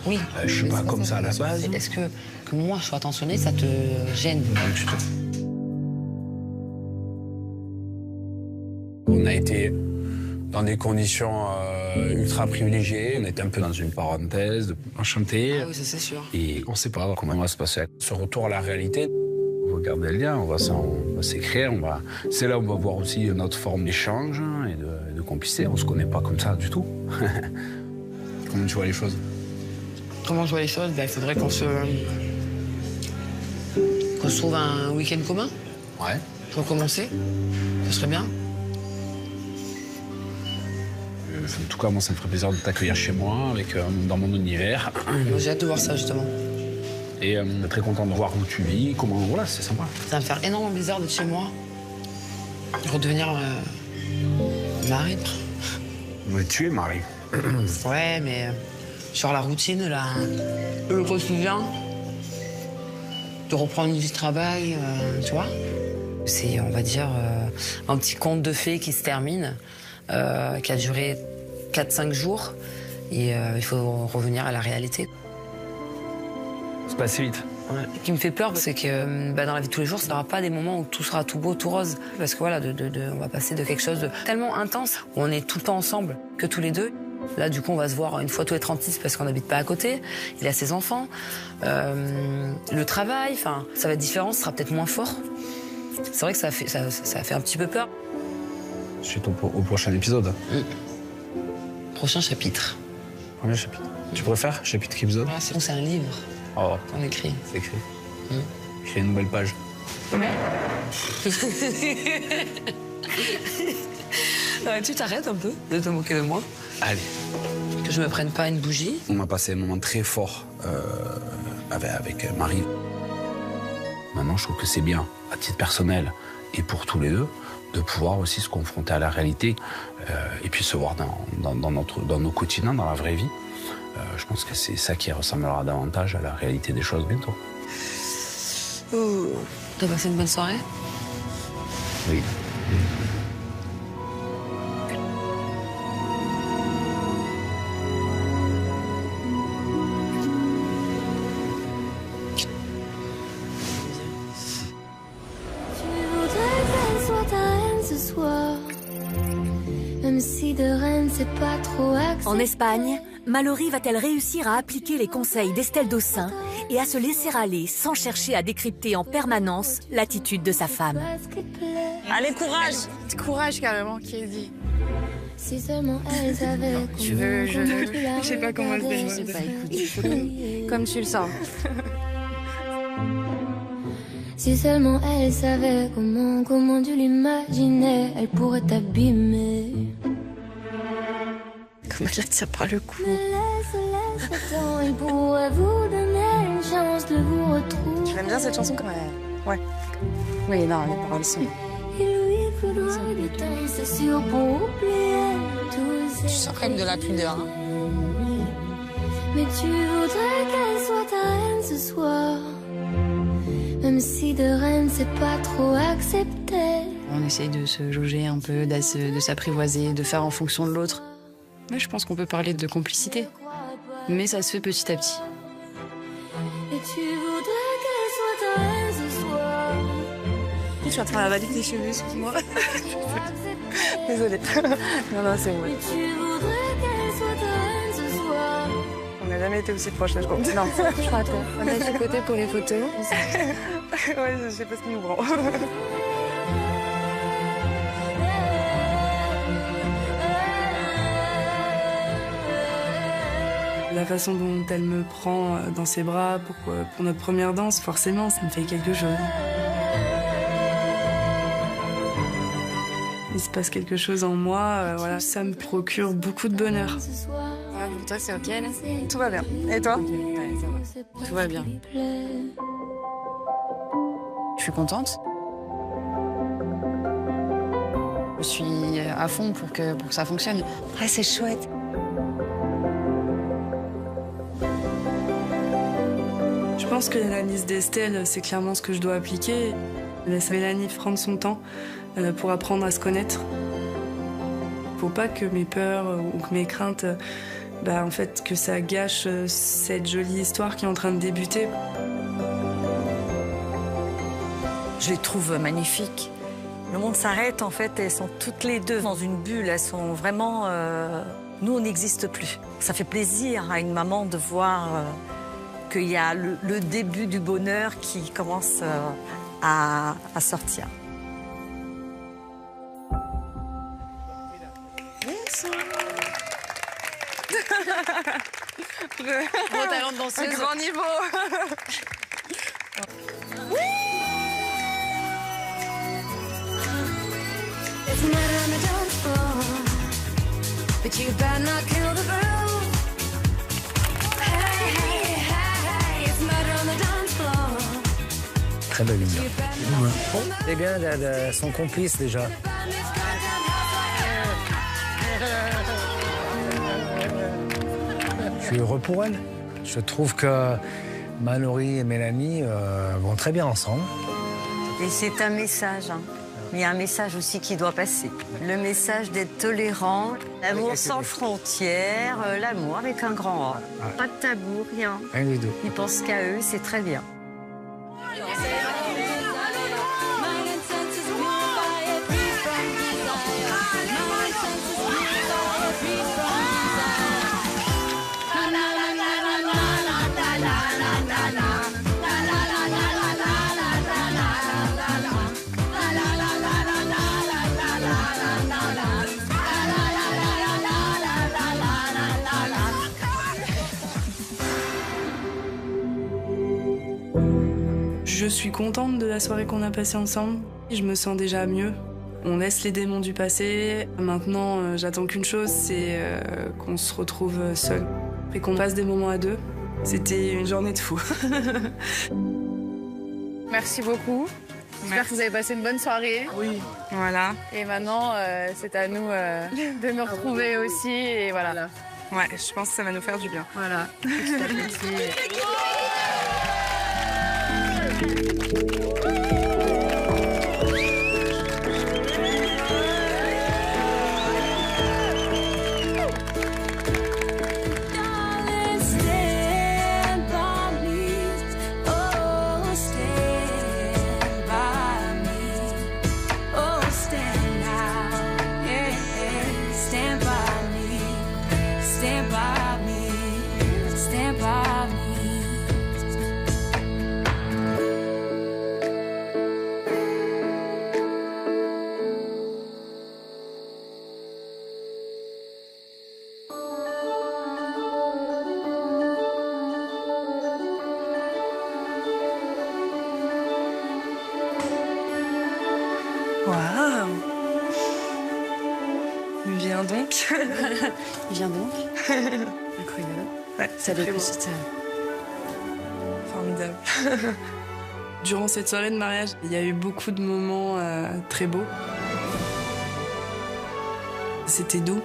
Oui. Je suis pas comme ça à la base. Est-ce que moi, je sois attentionnée, ça te gêne? Non, du tout. On a été dans des conditions ultra privilégiées. On était un peu dans une parenthèse, enchanté. Ah oui, ça c'est sûr. Et on ne sait pas comment va se passer ce retour à la réalité. On va garder le lien, on va s'écrire. C'est là où on va voir aussi notre forme d'échange et de complicité. On ne se connaît pas comme ça du tout. Comment tu vois les choses? Comment je vois les choses? Il faudrait qu'on se trouve un week-end commun. Ouais. Pour commencer. Ce serait bien. En tout cas, moi, ça me ferait plaisir de t'accueillir chez moi, dans mon univers. J'ai hâte de voir ça, justement. Et très content de voir où tu vis, comment... Voilà, c'est sympa. Ça va me faire énormément bizarre d'être chez moi. Redevenir Marie. Mais tu es Marie. Ouais, mais sur la routine, là, le quotidien, de reprendre une vie de travail, tu vois. C'est, on va dire, un petit conte de fées qui se termine, qui a duré 4-5 jours. Et il faut revenir à la réalité. C'est passé vite. Ouais. Ce qui me fait peur, c'est que dans la vie de tous les jours, ça n'aura pas des moments où tout sera tout beau, tout rose. Parce que voilà, on va passer de quelque chose de tellement intense, où on est tout le temps ensemble, que tous les deux. Là, du coup, on va se voir une fois tous les 36 parce qu'on n'habite pas à côté. Il a ses enfants. Le travail, enfin, ça va être différent, ce sera peut-être moins fort. C'est vrai que ça fait un petit peu peur. Suite au prochain épisode. Prochain chapitre. Premier chapitre. Tu préfères chapitre épisode? C'est un livre. Oh. On écrit. C'est écrit. Écris une nouvelle page. Tu t'arrêtes un peu de te moquer de moi? Allez. Que je me prenne pas une bougie. On a passé un moment très fort avec Marie. Maintenant, je trouve que c'est bien, à titre personnel et pour tous les deux, de pouvoir aussi se confronter à la réalité et puis se voir dans nos quotidiens, dans la vraie vie. Je pense que c'est ça qui ressemblera davantage à la réalité des choses bientôt. T'as passé une bonne soirée? Oui. Même si de Rennes, c'est pas trop accès. En Espagne, Mallory va-t-elle réussir à appliquer les conseils d'Estelle Dossin et à se laisser aller sans chercher à décrypter en permanence l'attitude de sa femme? Allez, courage! Courage, carrément, qui est dit. Si seulement elle savait Je sais pas comment elle se dévoile. Écoute, comme tu le sens. Si seulement elle savait comment tu l'imaginais, elle pourrait t'abîmer. Comme elle la tire par le cou. Laisse le temps, il pourrait vous donner une chance de vous retrouver. J'aime bien cette chanson quand même. Ouais. Oui, non, les paroles sont... Il lui faudra du temps, c'est sûr, pour oublier tout ça. Tu sens quand même de la pudeur. Hein. Mais tu voudrais qu'elle soit ta reine ce soir. Même si de Rennes, c'est pas trop accepté. On essaye de se jauger un peu, de s'apprivoiser, de faire en fonction de l'autre. Mais je pense qu'on peut parler de complicité. Mais ça se fait petit à petit. Et tu voudrais qu'elle soit ta reine ce soir. Je suis en train d'avaler tes cheveux, excuse-moi. Désolée. Non, c'est vrai. Et tu voudrais qu'elle soit ta reine ce soir. On n'a jamais été aussi proches, là, je crois. Non, je crois pas. On est de côté pour les photos. Ouais, je sais pas ce qui nous prend. La façon dont elle me prend dans ses bras pour notre première danse, forcément, ça me fait quelque chose. Il se passe quelque chose en moi, voilà, ça me procure beaucoup de bonheur. Voilà, pour toi, c'est ok, là? Tout va bien. Et toi? Ouais, ça va. Tout va bien. Je suis contente. Je suis à fond pour que ça fonctionne. Ah, c'est chouette. Je pense que l'analyse d'Estelle, c'est clairement ce que je dois appliquer. Laisse Mélanie prendre son temps pour apprendre à se connaître. Faut pas que mes peurs ou que mes craintes, en fait, que ça gâche cette jolie histoire qui est en train de débuter. Je les trouve magnifiques. Le monde s'arrête, en fait, elles sont toutes les deux dans une bulle. Elles sont vraiment... Nous, on n'existe plus. Ça fait plaisir à une maman de voir qu'il y a le début du bonheur qui commence à sortir. Gros talent de danseuse. Un grand niveau. Très belle lumière. C'est bien, elles sont complices déjà. Je suis heureux pour elles. Je trouve que Mallory et Mélanie vont très bien ensemble. Et c'est un message. Hein. Il y a un message aussi qui doit passer. Le message d'être tolérant, l'amour sans frontières, l'amour avec un grand A. Ah. Pas de tabou, rien. Rien du tout. Ils pensent qu'à eux, c'est très bien. Je suis contente de la soirée qu'on a passée ensemble. Je me sens déjà mieux. On laisse les démons du passé. Maintenant, j'attends qu'une chose, c'est qu'on se retrouve seuls et qu'on passe des moments à deux. C'était une journée de fou. Merci beaucoup. J'espère que vous avez passé une bonne soirée. Oui. Voilà. Et maintenant, c'est à nous de nous retrouver aussi. Et voilà. Ouais, je pense que ça va nous faire du bien. Voilà. Petit à petit. Waouh! Viens donc. Viens donc. Incroyable. Ouais, ça très beau. Formidable. Durant cette soirée de mariage, il y a eu beaucoup de moments très beaux. C'était doux.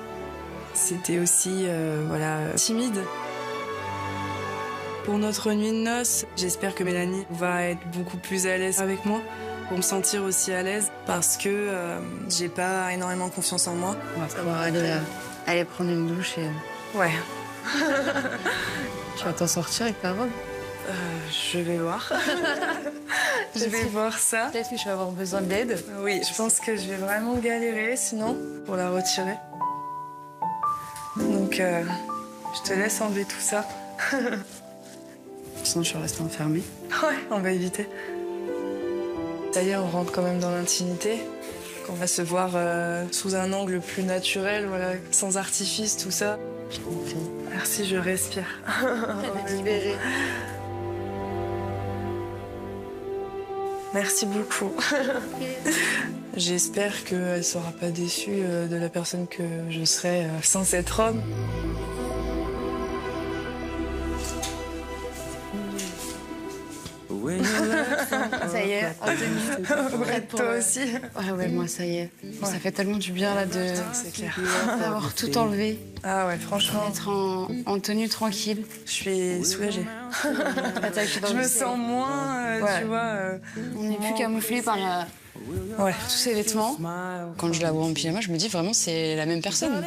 C'était aussi timide. Pour notre nuit de noces, j'espère que Mélanie va être beaucoup plus à l'aise avec moi, pour me sentir aussi à l'aise, parce que j'ai pas énormément confiance en moi. On va pouvoir aller prendre une douche et... Ouais. Tu vas t'en sortir avec ta robe? Je vais voir. Je vais voir ça. Peut-être que je vais avoir besoin d'aide. Oui, je pense que je vais vraiment galérer, sinon, pour la retirer. Donc, je te laisse enlever tout ça. Sinon, je vais rester enfermée. Ouais, on va éviter. Ça y est, on rentre quand même dans l'intimité. On va se voir sous un angle plus naturel, voilà, sans artifice, tout ça. Je t'en prie. Merci, je respire. Libérée. Merci beaucoup. J'espère qu'elle ne sera pas déçue de la personne que je serai sans cet homme. When your Ça y est, Ouais, toi aussi. Ouais, moi, ça y est. Ça fait tellement du bien, là, d'avoir tout enlevé. Ah ouais, franchement. Être en tenue tranquille. Je suis soulagée. Je me sens moins, tu vois... On n'est plus camouflé par tous ces vêtements. Quand je la vois en pyjama, je me dis vraiment c'est la même personne.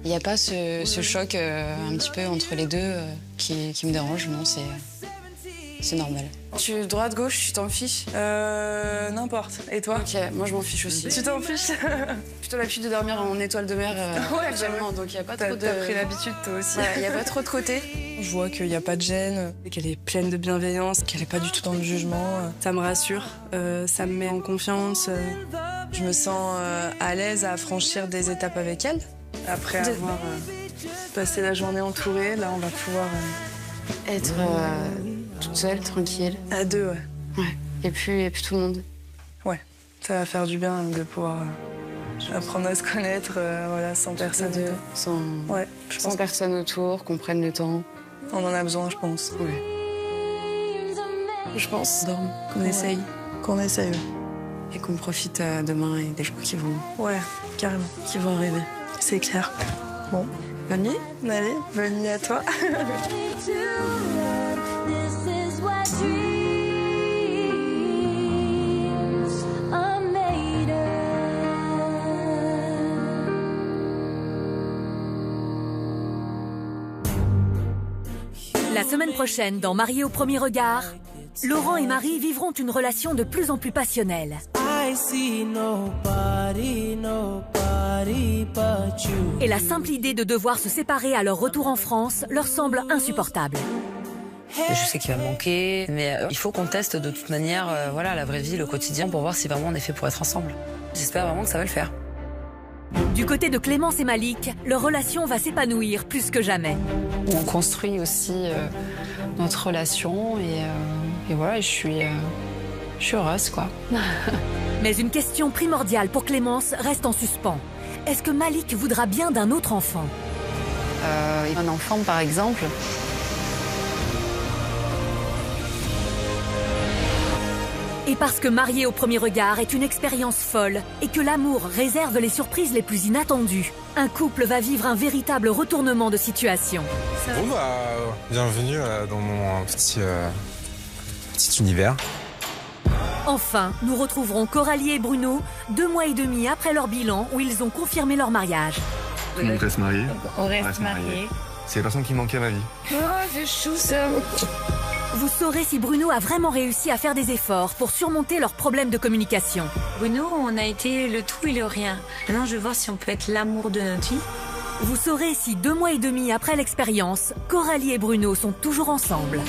Il n'y a pas ce choc un petit peu entre les deux qui me dérange. Non, c'est normal. Tu droite-gauche, tu t'en fiches n'importe. Et toi? Ok, moi je m'en fiche aussi. Tu t'en fiches? Plutôt l'habitude de dormir en étoile de mer actuellement, donc il n'y a pas trop de... T'as pris l'habitude toi aussi. Il n'y a pas trop de côté. Je vois qu'il n'y a pas de gêne, qu'elle est pleine de bienveillance, qu'elle n'est pas du tout dans le jugement. Ça me rassure, ça me met en confiance. Je me sens à l'aise à franchir des étapes avec elle. Après avoir passé la journée entourée, là on va pouvoir... Être toute seule, tranquille. À deux, ouais. Ouais. Et puis tout le monde. Ouais. Ça va faire du bien de pouvoir apprendre à se connaître, voilà, sans personne. Sans personne autour, qu'on prenne le temps. On en a besoin, je pense. Ouais. Je pense qu'on essaye. Qu'on essaye. Et qu'on profite demain et des jours qui vont. Ouais, carrément. Qui vont arriver. C'est clair. Bon. Bonne nuit. Allez, bonne nuit à toi. La semaine prochaine, dans Mariés au premier regard, Laurent et Marie vivront une relation de plus en plus passionnelle. Et la simple idée de devoir se séparer à leur retour en France leur semble insupportable. Je sais qu'il va me manquer, mais il faut qu'on teste de toute manière voilà, la vraie vie, le quotidien, pour voir si vraiment on est fait pour être ensemble. J'espère vraiment que ça va le faire. Du côté de Clémence et Malik, leur relation va s'épanouir plus que jamais. On construit aussi notre relation et voilà, je suis heureuse, quoi. Mais une question primordiale pour Clémence reste en suspens. Est-ce que Malik voudra bien d'un autre enfant? Un enfant, par exemple. Et parce que Mariés au premier regard est une expérience folle et que l'amour réserve les surprises les plus inattendues, un couple va vivre un véritable retournement de situation. Bon bienvenue dans mon petit univers. Enfin, nous retrouverons Coralie et Bruno 2 mois et demi après leur bilan où ils ont confirmé leur mariage. Tout le monde reste marié. On reste mariés. C'est la personne qui manquait à ma vie. Oh, c'est chou ça. Vous saurez si Bruno a vraiment réussi à faire des efforts pour surmonter leurs problèmes de communication. Bruno, on a été le tout et le rien. Maintenant, je vais voir si on peut être l'amour de notre vie. Vous saurez si 2 mois et demi après l'expérience, Coralie et Bruno sont toujours ensemble.